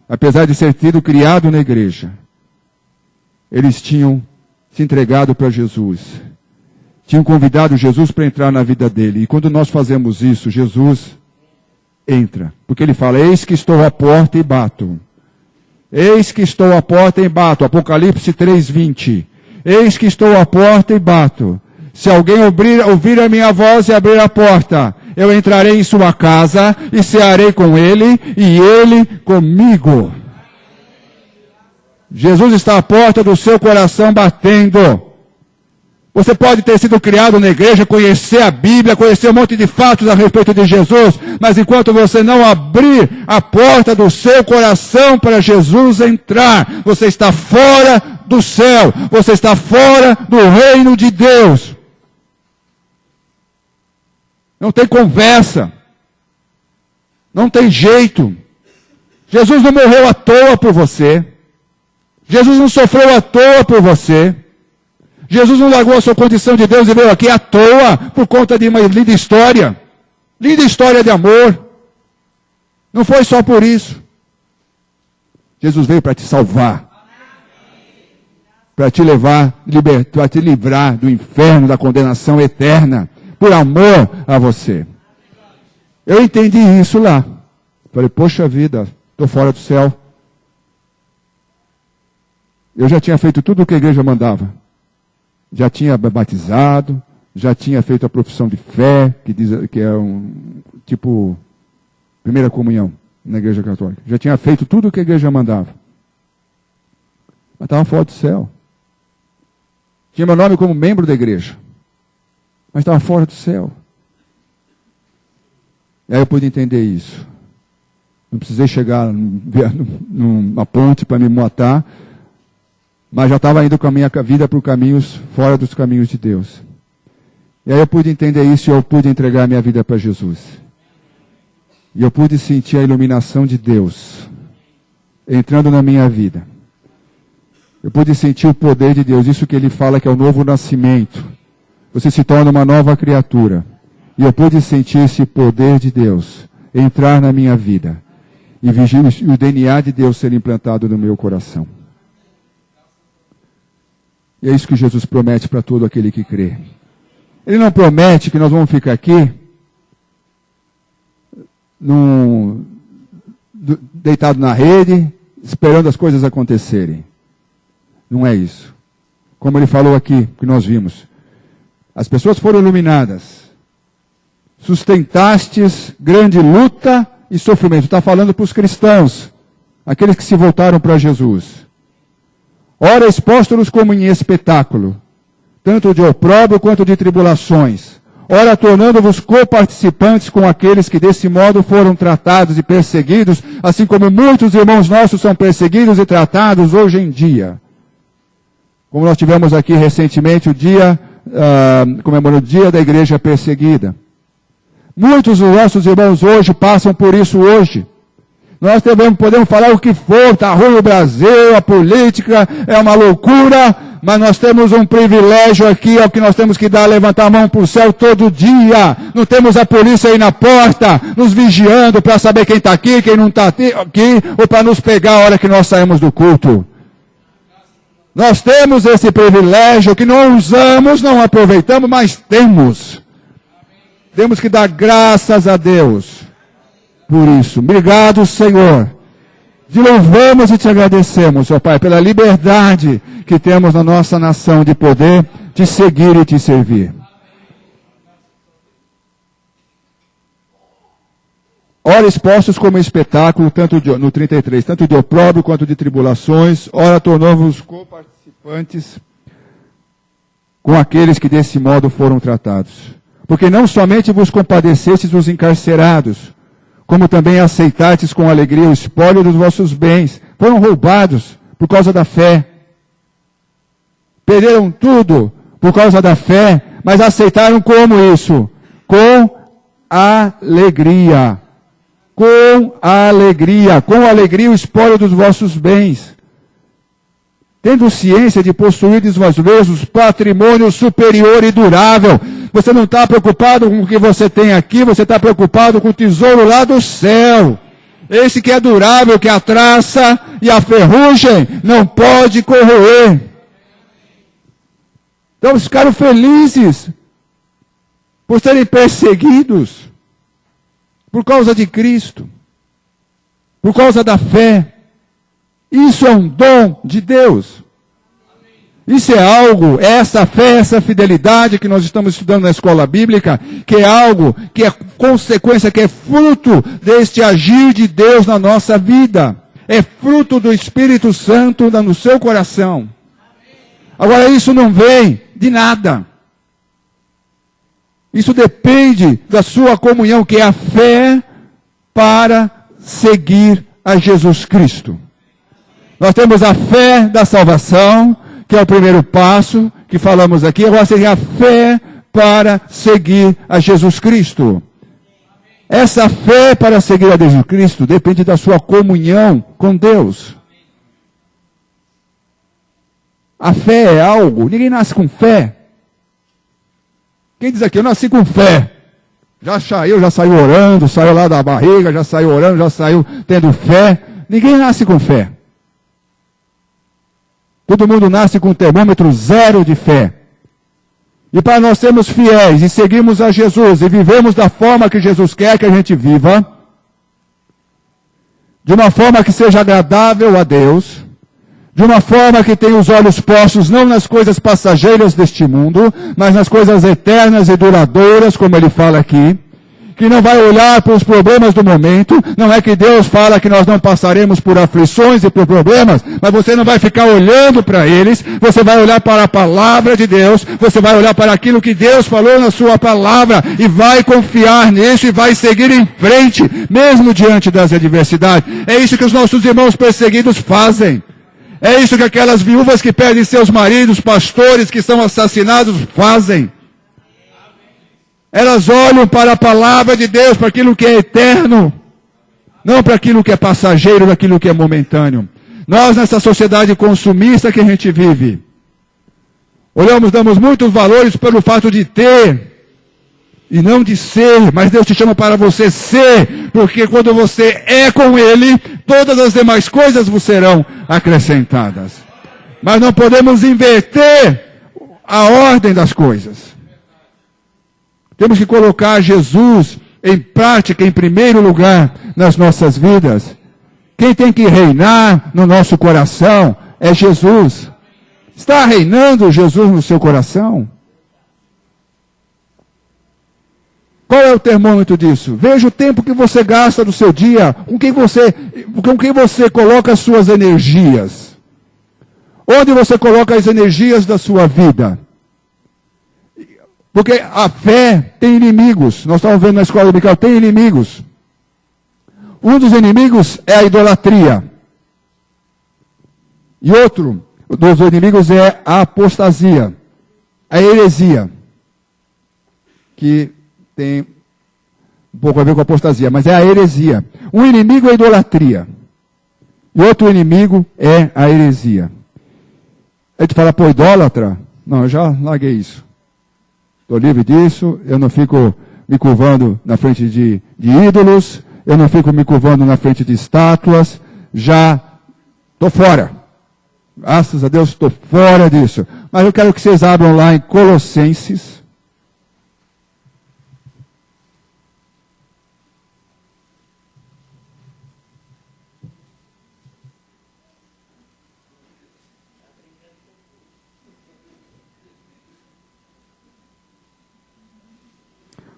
Apesar de ser tido criado na igreja, eles tinham se entregado para Jesus. Tinham convidado Jesus para entrar na vida dele. E quando nós fazemos isso, Jesus entra. Porque ele fala, eis que estou à porta e bato. Eis que estou à porta e bato. Apocalipse 3:20. Eis que estou à porta e bato. Se alguém ouvir a minha voz e abrir a porta, eu entrarei em sua casa e cearei com ele e ele comigo. Jesus está à porta do seu coração batendo. Você pode ter sido criado na igreja, conhecer a Bíblia, conhecer um monte de fatos a respeito de Jesus, mas enquanto você não abrir a porta do seu coração para Jesus entrar, você está fora do céu, você está fora do reino de Deus. Não tem conversa, não tem jeito. Jesus não morreu à toa por você, Jesus não sofreu à toa por você. Jesus não largou a sua condição de Deus e veio aqui à toa por conta de uma linda história de amor. Não foi só por isso. Jesus veio para te salvar, para te levar, para te livrar do inferno, da condenação eterna, por amor a você. Eu entendi isso lá. Falei, poxa vida, estou fora do céu. Eu já tinha feito tudo o que a igreja mandava. Já tinha batizado, já tinha feito a profissão de fé, que é um tipo primeira comunhão na igreja católica. Já tinha feito tudo o que a igreja mandava. Mas estava fora do céu. Tinha meu nome como membro da igreja. Mas estava fora do céu. E aí eu pude entender isso. Não precisei chegar numa ponte para me matar. Mas já estava indo com a minha vida por caminhos fora dos caminhos de Deus. E aí eu pude entender isso e eu pude entregar a minha vida para Jesus. E eu pude sentir a iluminação de Deus entrando na minha vida. Eu pude sentir o poder de Deus, isso que ele fala que é o novo nascimento. Você se torna uma nova criatura. E eu pude sentir esse poder de Deus entrar na minha vida. E o DNA de Deus ser implantado no meu coração. E é isso que Jesus promete para todo aquele que crê. Ele não promete que nós vamos ficar aqui deitado na rede, esperando as coisas acontecerem. Não é isso. Como ele falou aqui, que nós vimos. As pessoas foram iluminadas. Sustentastes grande luta e sofrimento. Está falando para os cristãos, aqueles que se voltaram para Jesus. Ora expostos como em espetáculo, tanto de opróbrio quanto de tribulações. Ora tornando-vos coparticipantes com aqueles que desse modo foram tratados e perseguidos, assim como muitos irmãos nossos são perseguidos e tratados hoje em dia. Como nós tivemos aqui recentemente comemorando o dia da igreja perseguida. Muitos dos nossos irmãos hoje passam por isso hoje. Nós podemos falar o que for, está ruim o Brasil, a política é uma loucura, mas nós temos um privilégio aqui, é o que nós temos que dar, levantar a mão para o céu todo dia. Não temos a polícia aí na porta, nos vigiando para saber quem está aqui, quem não está aqui, ou para nos pegar a hora que nós saímos do culto. Nós temos esse privilégio que não usamos, não aproveitamos, mas temos. Temos que dar graças a Deus por isso. Obrigado, Senhor. Te louvamos e te agradecemos, ó Pai, pela liberdade que temos na nossa nação de poder te seguir e te servir. Ora expostos como espetáculo, no 33, tanto de opróbrio quanto de tribulações, ora tornou-vos coparticipantes com aqueles que desse modo foram tratados. Porque não somente vos compadecestes dos encarcerados, como também aceitastes com alegria o espólio dos vossos bens. Foram roubados por causa da fé. Perderam tudo por causa da fé, mas aceitaram como isso? Com alegria. Com alegria o espólio dos vossos bens. Tendo ciência de possuirdes vós mesmos patrimônio superior e durável. Você não está preocupado com o que você tem aqui, você está preocupado com o tesouro lá do céu. Esse que é durável, que a traça e a ferrugem não pode corroer. Então eles ficaram felizes por serem perseguidos por causa de Cristo, por causa da fé. Isso é um dom de Deus. Isso é algo, essa fé, essa fidelidade que nós estamos estudando na escola bíblica, que é algo, que é consequência, que é fruto deste agir de Deus na nossa vida. É fruto do Espírito Santo no seu coração. Agora isso não vem de nada. Isso depende da sua comunhão, que é a fé para seguir a Jesus Cristo. Nós temos a fé da salvação, que é o primeiro passo que falamos aqui. Agora seria a fé para seguir a Jesus Cristo. Essa fé para seguir a Jesus Cristo depende da sua comunhão com Deus. A fé é algo, ninguém nasce com fé. Quem diz aqui, eu nasci com fé. Já saiu orando, saiu lá da barriga, já saiu orando, já saiu tendo fé. Ninguém nasce com fé. Todo mundo nasce com um termômetro zero de fé. E para nós sermos fiéis e seguirmos a Jesus e vivemos da forma que Jesus quer que a gente viva, de uma forma que seja agradável a Deus, de uma forma que tenha os olhos postos não nas coisas passageiras deste mundo, mas nas coisas eternas e duradouras, como ele fala aqui, que não vai olhar para os problemas do momento. Não é que Deus fala que nós não passaremos por aflições e por problemas, mas você não vai ficar olhando para eles, você vai olhar para a palavra de Deus, você vai olhar para aquilo que Deus falou na sua palavra, e vai confiar nisso e vai seguir em frente, mesmo diante das adversidades. É isso que os nossos irmãos perseguidos fazem. É isso que aquelas viúvas que perdem seus maridos, pastores que são assassinados fazem. Elas olham para a palavra de Deus, para aquilo que é eterno, não para aquilo que é passageiro, para aquilo que é momentâneo. Nós, nessa sociedade consumista que a gente vive, damos muitos valores pelo fato de ter, e não de ser, mas Deus te chama para você ser, porque quando você é com Ele, todas as demais coisas vos serão acrescentadas. Mas não podemos inverter a ordem das coisas. Temos que colocar Jesus em prática, em primeiro lugar, nas nossas vidas. Quem tem que reinar no nosso coração é Jesus. Está reinando Jesus no seu coração? Qual é o termômetro disso? Veja o tempo que você gasta no seu dia, com quem você coloca as suas energias. Onde você coloca as energias da sua vida? Porque a fé tem inimigos. Nós estamos vendo na escola dominical, tem inimigos. Um dos inimigos é a idolatria. E outro dos inimigos é a apostasia, a heresia. Que tem um pouco a ver com a apostasia, mas é a heresia. Um inimigo é a idolatria. E outro inimigo é a heresia. A gente fala, pô, idólatra? Não, eu já larguei isso. Estou livre disso, eu não fico me curvando na frente de ídolos, eu não fico me curvando na frente de estátuas, já estou fora. Graças a Deus estou fora disso. Mas eu quero que vocês abram lá em Colossenses.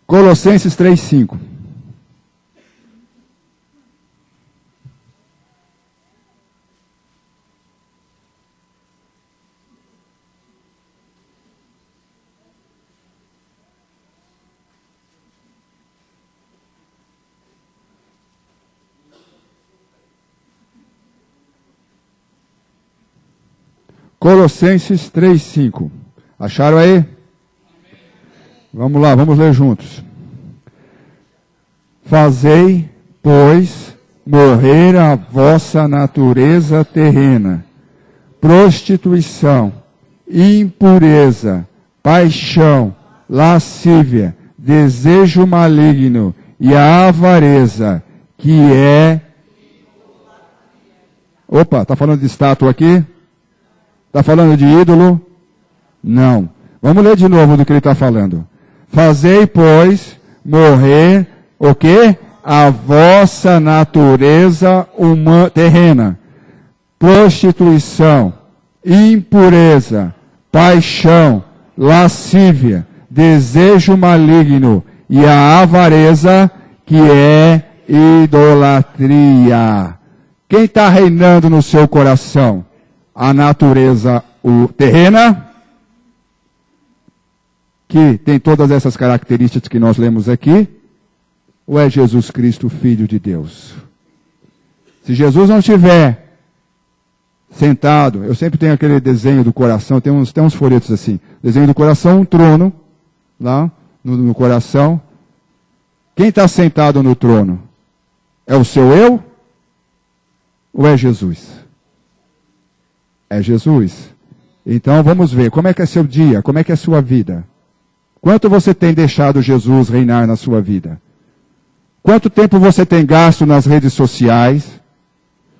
Colossenses 3:5. Colossenses 3:5. Acharam aí? Vamos lá, vamos ler juntos. Fazei, pois, morrer a vossa natureza terrena, prostituição, impureza, paixão, lascívia, desejo maligno e a avareza, que é... Opa, está falando de estátua aqui? Está falando de ídolo? Não. Vamos ler de novo do que ele está falando. Fazei, pois, morrer o quê? A vossa natureza terrena. Prostituição, impureza, paixão, lascívia, desejo maligno e a avareza, que é idolatria. Quem está reinando no seu coração? A natureza terrena, que tem todas essas características que nós lemos aqui, ou é Jesus Cristo, Filho de Deus? Se Jesus não estiver sentado, eu sempre tenho aquele desenho do coração, tem uns folhetos assim, desenho do coração, um trono, lá no coração. Quem está sentado no trono? É o seu eu? Ou é Jesus? É Jesus. Então vamos ver, como é que é seu dia, como é que é a sua vida? Quanto você tem deixado Jesus reinar na sua vida? Quanto tempo você tem gasto nas redes sociais?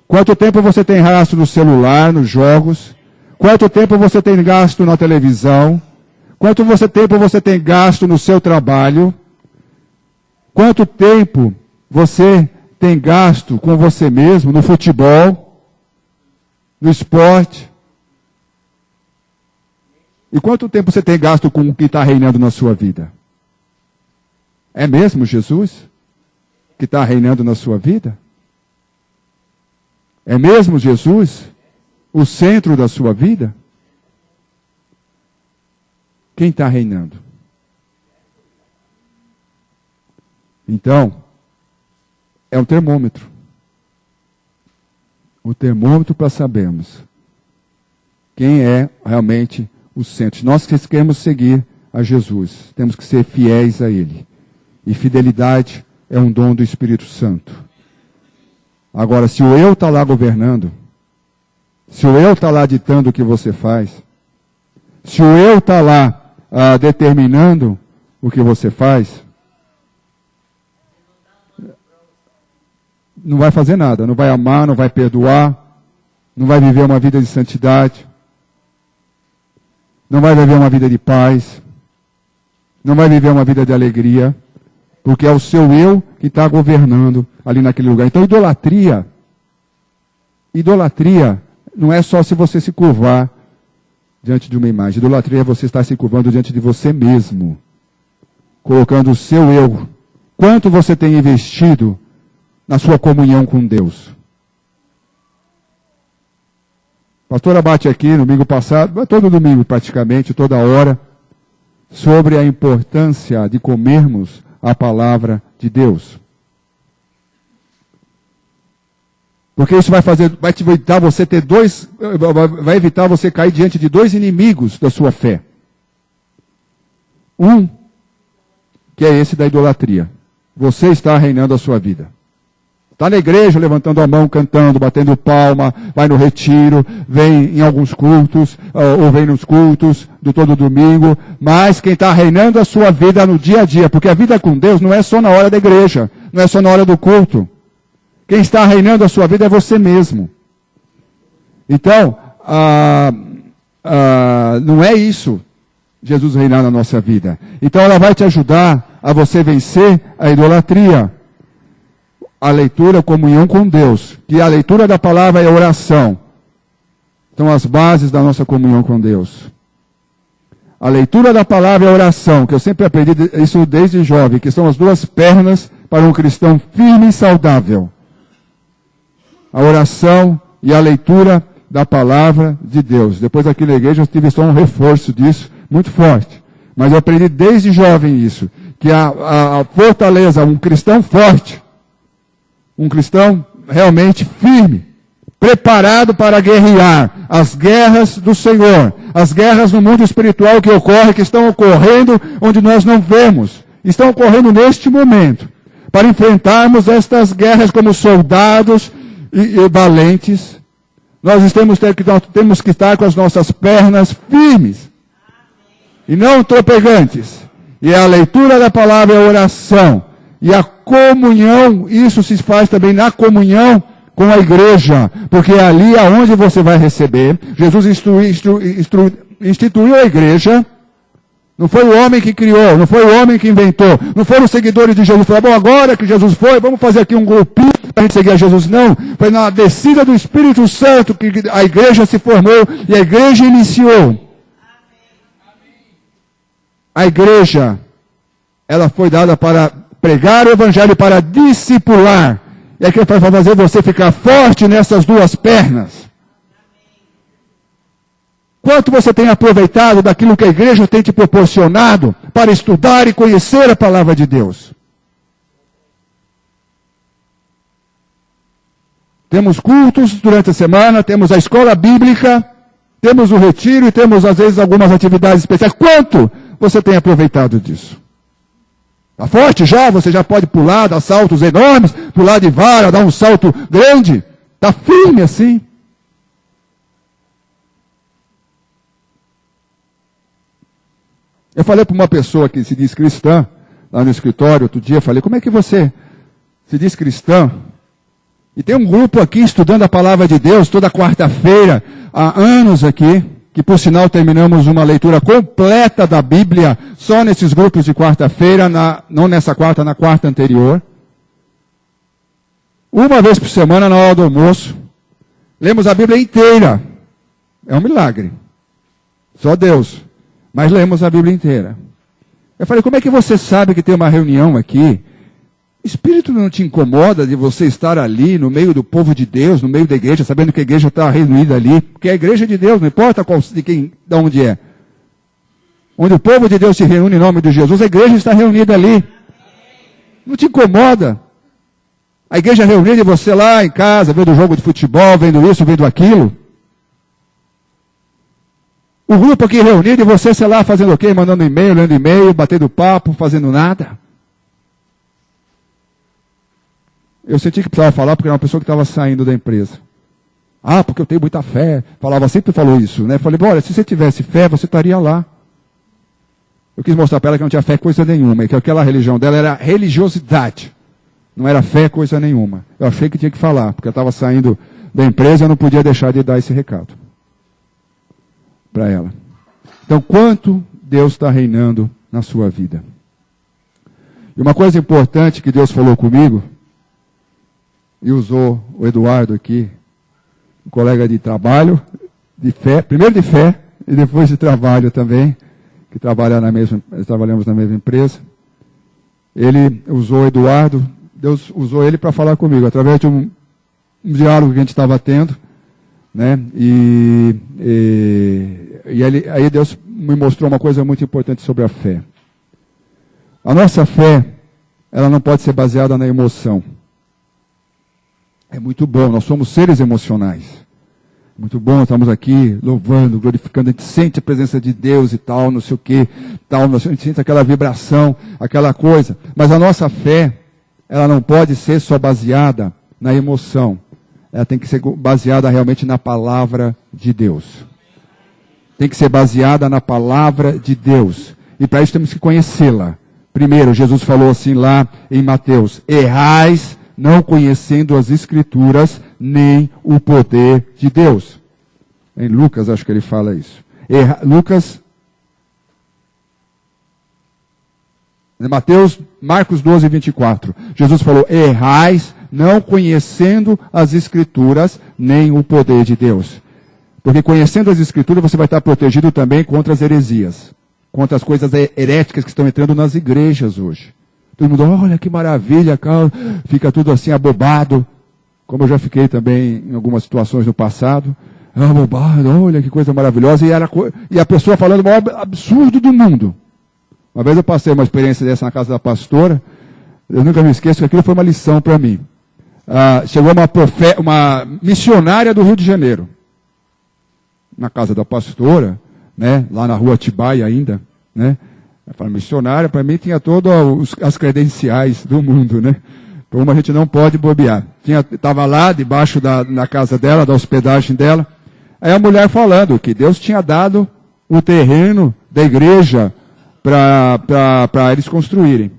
Quanto tempo você tem gasto no celular, nos jogos? Quanto tempo você tem gasto na televisão? Quanto tempo você tem gasto no seu trabalho? Quanto tempo você tem gasto com você mesmo, no futebol, no esporte? E quanto tempo você tem gasto com o que está reinando na sua vida? É mesmo Jesus que está reinando na sua vida? É mesmo Jesus o centro da sua vida? Quem está reinando? Então, é um termômetro. O termômetro para sabermos quem é realmente o centro. Nós que queremos seguir a Jesus, temos que ser fiéis a Ele. E fidelidade é um dom do Espírito Santo. Agora, se o eu está lá governando, se o eu está lá ditando o que você faz, se o eu está lá determinando o que você faz, não vai fazer nada, não vai amar, não vai perdoar, não vai viver uma vida de santidade, não vai viver uma vida de paz, não vai viver uma vida de alegria, porque é o seu eu que está governando ali naquele lugar. Então, idolatria não é só se você se curvar diante de uma imagem. Idolatria é você estar se curvando diante de você mesmo, colocando o seu eu. Quanto você tem investido na sua comunhão com Deus? A pastora bate aqui no domingo passado, todo domingo praticamente, toda hora, sobre a importância de comermos a palavra de Deus. Porque isso vai evitar você ter vai evitar você cair diante de dois inimigos da sua fé. Um, que é esse da idolatria. Você está reinando a sua vida. Está na igreja, levantando a mão, cantando, batendo palma, vai no retiro, vem em alguns cultos, ou vem nos cultos do todo domingo, mas quem está reinando a sua vida no dia a dia, porque a vida com Deus não é só na hora da igreja, não é só na hora do culto. Quem está reinando a sua vida é você mesmo. Então, não é isso, Jesus reinar na nossa vida. Então ela vai te ajudar a você vencer a idolatria. A leitura, a comunhão com Deus, que a leitura da palavra é oração. São as bases da nossa comunhão com Deus. A leitura da palavra é oração, que eu sempre aprendi isso desde jovem, que são as duas pernas para um cristão firme e saudável. A oração e a leitura da palavra de Deus. Depois aqui na igreja eu tive só um reforço disso, muito forte. Mas eu aprendi desde jovem isso, que a fortaleza, um cristão forte, um cristão realmente firme, preparado para guerrear as guerras do Senhor, as guerras no mundo espiritual que ocorrem, que estão ocorrendo onde nós não vemos, estão ocorrendo neste momento, para enfrentarmos estas guerras como soldados e valentes. Nós temos que estar com as nossas pernas firmes e não tropegantes. E a leitura da palavra é a oração. E a comunhão, isso se faz também na comunhão com a igreja, porque é ali aonde você vai receber. Jesus instituiu a igreja. Não foi o homem que criou, não foi o homem que inventou, não foram os seguidores de Jesus. Falaram, bom, agora que Jesus foi, vamos fazer aqui um grupinho para a gente seguir a Jesus. Não, foi na descida do Espírito Santo que a igreja se formou e a igreja iniciou. A igreja, ela foi dada para pregar o evangelho, para discipular. E aqui vai fazer você ficar forte nessas duas pernas. Quanto você tem aproveitado daquilo que a igreja tem te proporcionado para estudar e conhecer a palavra de Deus? Temos cultos durante a semana, temos a escola bíblica, temos o retiro e temos às vezes algumas atividades especiais. Quanto você tem aproveitado disso? Está forte já? Você já pode pular, dar saltos enormes, pular de vara, dar um salto grande? Está firme assim? Eu falei para uma pessoa que se diz cristã, lá no escritório, outro dia, eu falei, como é que você se diz cristã? E tem um grupo aqui estudando a palavra de Deus toda quarta-feira, há anos aqui, que por sinal terminamos uma leitura completa da Bíblia, só nesses grupos de quarta-feira, não nessa quarta, na quarta anterior. Uma vez por semana, na hora do almoço, lemos a Bíblia inteira. É um milagre. Só Deus. Mas lemos a Bíblia inteira. Eu falei, como é que você sabe que tem uma reunião aqui? O Espírito não te incomoda de você estar ali, no meio do povo de Deus, no meio da igreja, sabendo que a igreja está reunida ali? Porque é a igreja de Deus, não importa de onde é. Onde o povo de Deus se reúne em nome de Jesus, a igreja está reunida ali. Não te incomoda? A igreja reunida e você lá em casa, vendo jogo de futebol, vendo isso, vendo aquilo. O grupo aqui reunido e você, sei lá, fazendo o quê? Mandando e-mail, lendo e-mail, batendo papo, fazendo nada. Eu senti que precisava falar porque era uma pessoa que estava saindo da empresa. Ah, porque eu tenho muita fé. Sempre falou isso, né? Falei, olha, se você tivesse fé, você estaria lá. Eu quis mostrar para ela que não tinha fé coisa nenhuma, e que aquela religião dela era religiosidade. Não era fé coisa nenhuma. Eu achei que tinha que falar, porque eu estava saindo da empresa e eu não podia deixar de dar esse recado para ela. Então, quanto Deus está reinando na sua vida? E uma coisa importante que Deus falou comigo, e usou o Eduardo aqui, um colega de trabalho, de fé, primeiro de fé, e depois de trabalho também, que trabalhamos na mesma empresa. Ele usou o Eduardo, Deus usou ele para falar comigo, através de um diálogo que a gente estava tendo, né? Aí Deus me mostrou uma coisa muito importante sobre a fé. A nossa fé, ela não pode ser baseada na emoção. É muito bom, nós somos seres emocionais. Muito bom, estamos aqui louvando, glorificando, a gente sente a presença de Deus e tal, não sei o que, tal, a gente sente aquela vibração, aquela coisa. Mas a nossa fé, ela não pode ser só baseada na emoção. Ela tem que ser baseada realmente na palavra de Deus. Tem que ser baseada na palavra de Deus. E para isso temos que conhecê-la. Primeiro, Jesus falou assim lá em Mateus, errais não conhecendo as Escrituras, nem o poder de Deus. Em Lucas, acho que ele fala isso. Marcos 12, 24. Jesus falou, errais não conhecendo as Escrituras, nem o poder de Deus. Porque conhecendo as Escrituras, você vai estar protegido também contra as heresias. Contra as coisas heréticas que estão entrando nas igrejas hoje. Todo mundo, olha que maravilha, cara, fica tudo assim abobado, como eu já fiquei também em algumas situações no passado, abobado, olha que coisa maravilhosa, e a pessoa falando o maior absurdo do mundo. Uma vez eu passei uma experiência dessa na casa da pastora, eu nunca me esqueço que aquilo foi uma lição para mim. chegou uma missionária do Rio de Janeiro, na casa da pastora, né, lá na rua Atibaia ainda, né? Eu falo, missionária, para mim tinha todas as credenciais do mundo, né? Como a gente não pode bobear. Estava lá, debaixo na casa dela, da hospedagem dela. Aí a mulher falando que Deus tinha dado o terreno da igreja para eles construírem.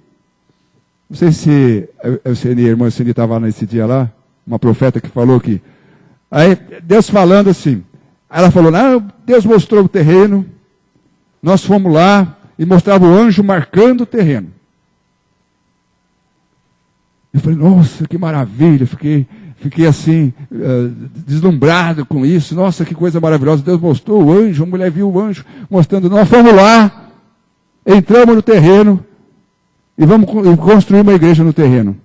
Não sei se a irmã Cine estava nesse dia lá, uma profeta que falou que... Aí Deus falando assim, ela falou, não, Deus mostrou o terreno, nós fomos lá e mostrava o anjo marcando o terreno. Eu falei, nossa, que maravilha, fiquei assim, deslumbrado com isso, nossa, que coisa maravilhosa, Deus mostrou o anjo, a mulher viu o anjo mostrando, nós fomos lá, entramos no terreno e vamos construir uma igreja no terreno.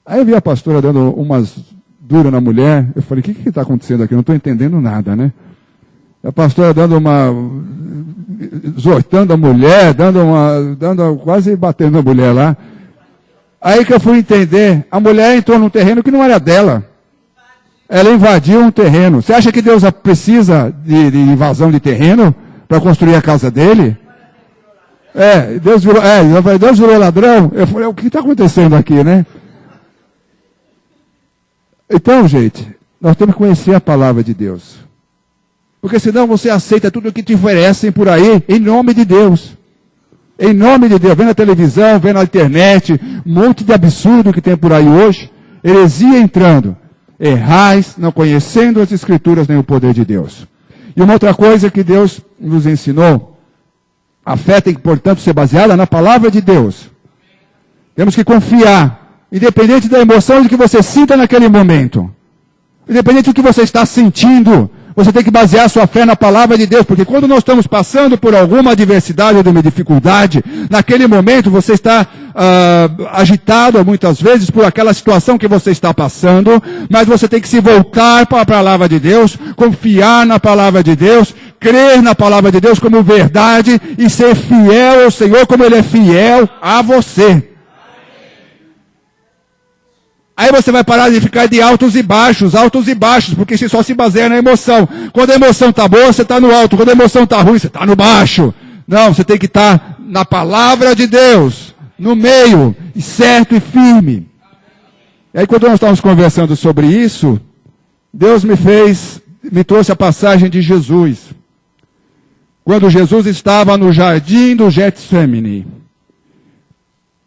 Aí eu vi a pastora dando umas duras na mulher, eu falei, o que está acontecendo aqui? Eu não estou entendendo nada, né? A pastora dando exortando a mulher, quase batendo na mulher lá. Aí que eu fui entender, a mulher entrou num terreno que não era dela. Ela invadiu um terreno. Você acha que Deus precisa de invasão de terreno para construir a casa dele? Deus virou ladrão. Eu falei, o que está acontecendo aqui, né? Então, gente, nós temos que conhecer a palavra de Deus. Porque senão você aceita tudo o que te oferecem por aí, em nome de Deus. Em nome de Deus, vem na televisão, vem na internet, um monte de absurdo que tem por aí hoje, heresia entrando, errais, não conhecendo as Escrituras nem o poder de Deus. E uma outra coisa que Deus nos ensinou, a fé tem que, portanto, ser baseada na palavra de Deus. Temos que confiar, independente da emoção de que você sinta naquele momento, independente do que você está sentindo, você tem que basear sua fé na palavra de Deus, porque quando nós estamos passando por alguma adversidade ou uma dificuldade, naquele momento você está agitado muitas vezes por aquela situação que você está passando, mas você tem que se voltar para a palavra de Deus, confiar na palavra de Deus, crer na palavra de Deus como verdade e ser fiel ao Senhor como Ele é fiel a você. Aí você vai parar de ficar de altos e baixos, porque você só se baseia na emoção. Quando a emoção está boa, você está no alto. Quando a emoção está ruim, você está no baixo. Não, você tem que estar na palavra de Deus, no meio, certo e firme. E aí quando nós estávamos conversando sobre isso, Deus me trouxe a passagem de Jesus. Quando Jesus estava no jardim do Getsemane,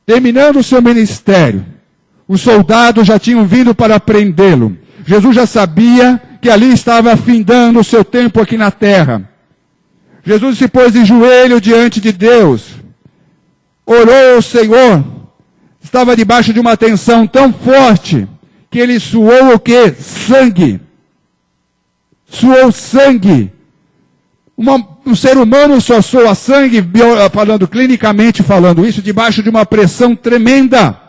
terminando o seu ministério, os soldados já tinham vindo para prendê-lo. Jesus já sabia que ali estava findando o seu tempo aqui na terra. Jesus se pôs de joelho diante de Deus. Orou ao Senhor. Estava debaixo de uma tensão tão forte que ele suou o quê? Sangue. Suou sangue. Um ser humano só soa sangue, clinicamente falando isso, debaixo de uma pressão tremenda.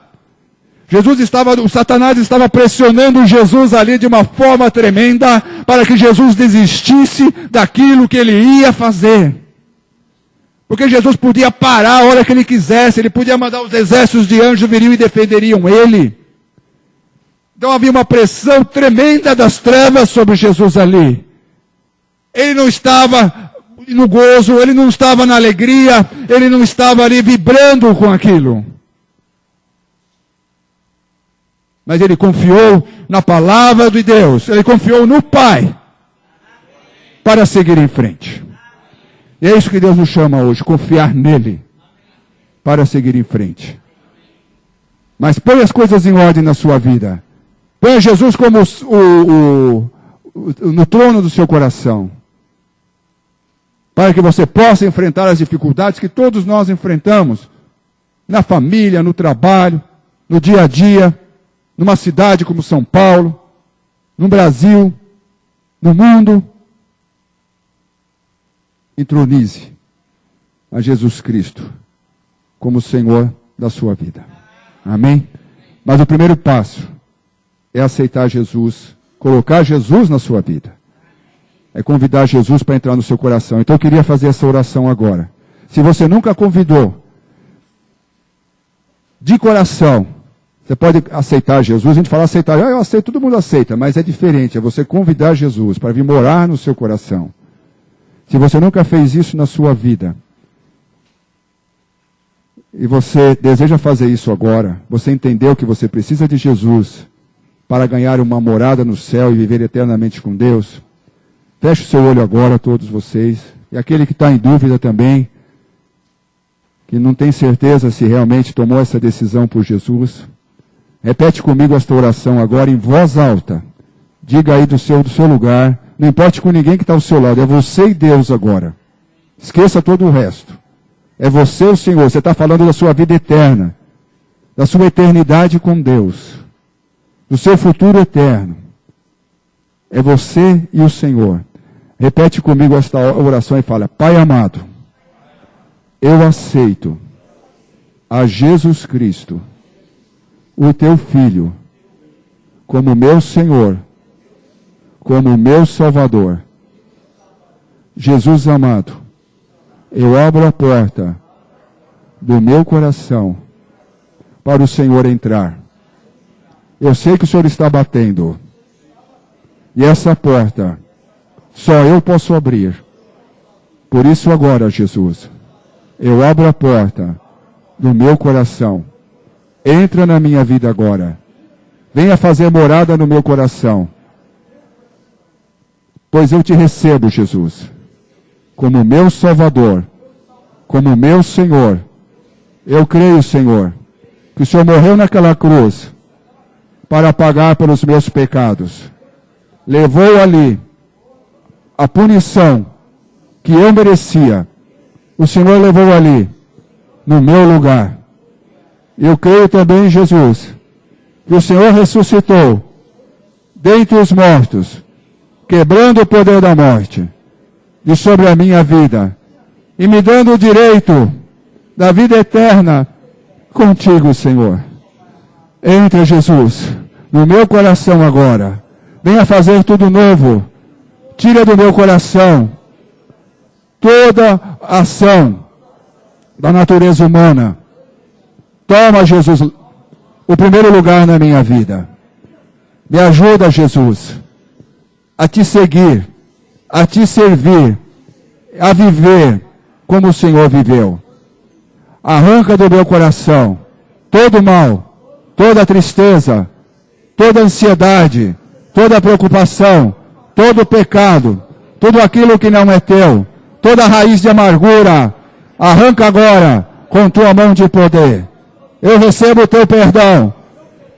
O Satanás estava pressionando Jesus ali de uma forma tremenda para que Jesus desistisse daquilo que ele ia fazer. Porque Jesus podia parar a hora que ele quisesse, ele podia mandar os exércitos de anjos viriam e defenderiam ele. Então havia uma pressão tremenda das trevas sobre Jesus ali. Ele não estava no gozo, ele não estava na alegria, ele não estava ali vibrando com aquilo. Mas ele confiou na palavra de Deus. Ele confiou no Pai. Para seguir em frente. E é isso que Deus nos chama hoje. Confiar nele. Para seguir em frente. Mas põe as coisas em ordem na sua vida. Põe Jesus como no trono do seu coração. Para que você possa enfrentar as dificuldades que todos nós enfrentamos. Na família, no trabalho, no dia a dia. Numa cidade como São Paulo, no Brasil, no mundo, entronize a Jesus Cristo como Senhor da sua vida. Amém? Mas o primeiro passo é aceitar Jesus, colocar Jesus na sua vida. É convidar Jesus para entrar no seu coração. Então eu queria fazer essa oração agora. Se você nunca convidou, de coração, Você pode aceitar Jesus, a gente fala aceitar, eu aceito, todo mundo aceita, mas é diferente, é você convidar Jesus para vir morar no seu coração. Se você nunca fez isso na sua vida, e você deseja fazer isso agora, você entendeu que você precisa de Jesus para ganhar uma morada no céu e viver eternamente com Deus, feche o seu olho agora, todos vocês, e aquele que está em dúvida também, que não tem certeza se realmente tomou essa decisão por Jesus, repete comigo esta oração agora em voz alta. Diga aí do seu lugar, não importe com ninguém que está ao seu lado, é você e Deus agora. Esqueça todo o resto. É você o Senhor, você está falando da sua vida eterna, da sua eternidade com Deus, do seu futuro eterno. É você e o Senhor. Repete comigo esta oração e fala: Pai amado, eu aceito a Jesus Cristo, o teu Filho, como meu Senhor, como meu Salvador. Jesus amado, eu abro a porta do meu coração para o Senhor entrar. Eu sei que o Senhor está batendo. E essa porta, só eu posso abrir. Por isso agora, Jesus, eu abro a porta do meu coração. Entra na minha vida agora. Venha fazer morada no meu coração. Pois eu te recebo, Jesus, como meu Salvador, como meu Senhor. Eu creio, Senhor, que o Senhor morreu naquela cruz para pagar pelos meus pecados. Levou ali a punição que eu merecia. O Senhor levou ali, no meu lugar. Eu creio também, Jesus, que o Senhor ressuscitou dentre os mortos, quebrando o poder da morte, e sobre a minha vida, e me dando o direito da vida eterna contigo, Senhor. Entra, Jesus, no meu coração agora. Venha fazer tudo novo. Tira do meu coração toda ação da natureza humana. Toma, Jesus, o primeiro lugar na minha vida. Me ajuda, Jesus, a te seguir, a te servir, a viver como o Senhor viveu. Arranca do meu coração todo mal, toda tristeza, toda ansiedade, toda preocupação, todo pecado, tudo aquilo que não é teu, toda raiz de amargura. Arranca agora com tua mão de poder. Eu recebo o teu perdão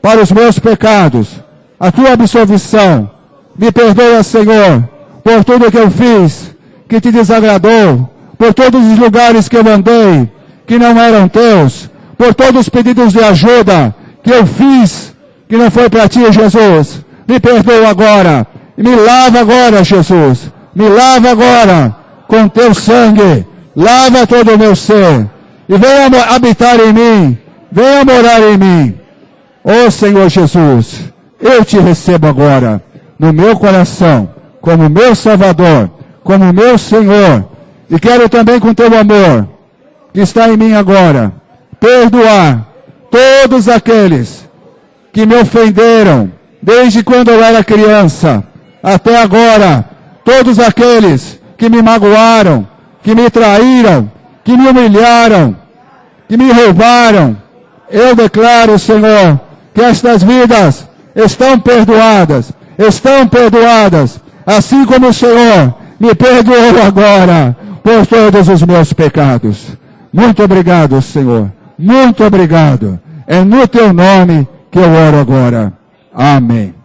para os meus pecados, a tua absolvição. Me perdoa, Senhor, por tudo que eu fiz, que te desagradou, por todos os lugares que eu andei, que não eram teus, por todos os pedidos de ajuda que eu fiz, que não foi para ti, Jesus. Me perdoa agora, e me lava agora, Jesus. Me lava agora com teu sangue. Lava todo o meu ser, e venha habitar em mim, venha morar em mim. Ó Senhor Jesus, eu te recebo agora no meu coração, como meu Salvador, como meu Senhor, e quero também com teu amor, que está em mim agora, perdoar todos aqueles que me ofenderam, desde quando eu era criança, até agora, todos aqueles que me magoaram, que me traíram, que me humilharam, que me roubaram. Eu declaro, Senhor, que estas vidas estão perdoadas, assim como o Senhor me perdoou agora por todos os meus pecados. Muito obrigado, Senhor. Muito obrigado. É no teu nome que eu oro agora. Amém.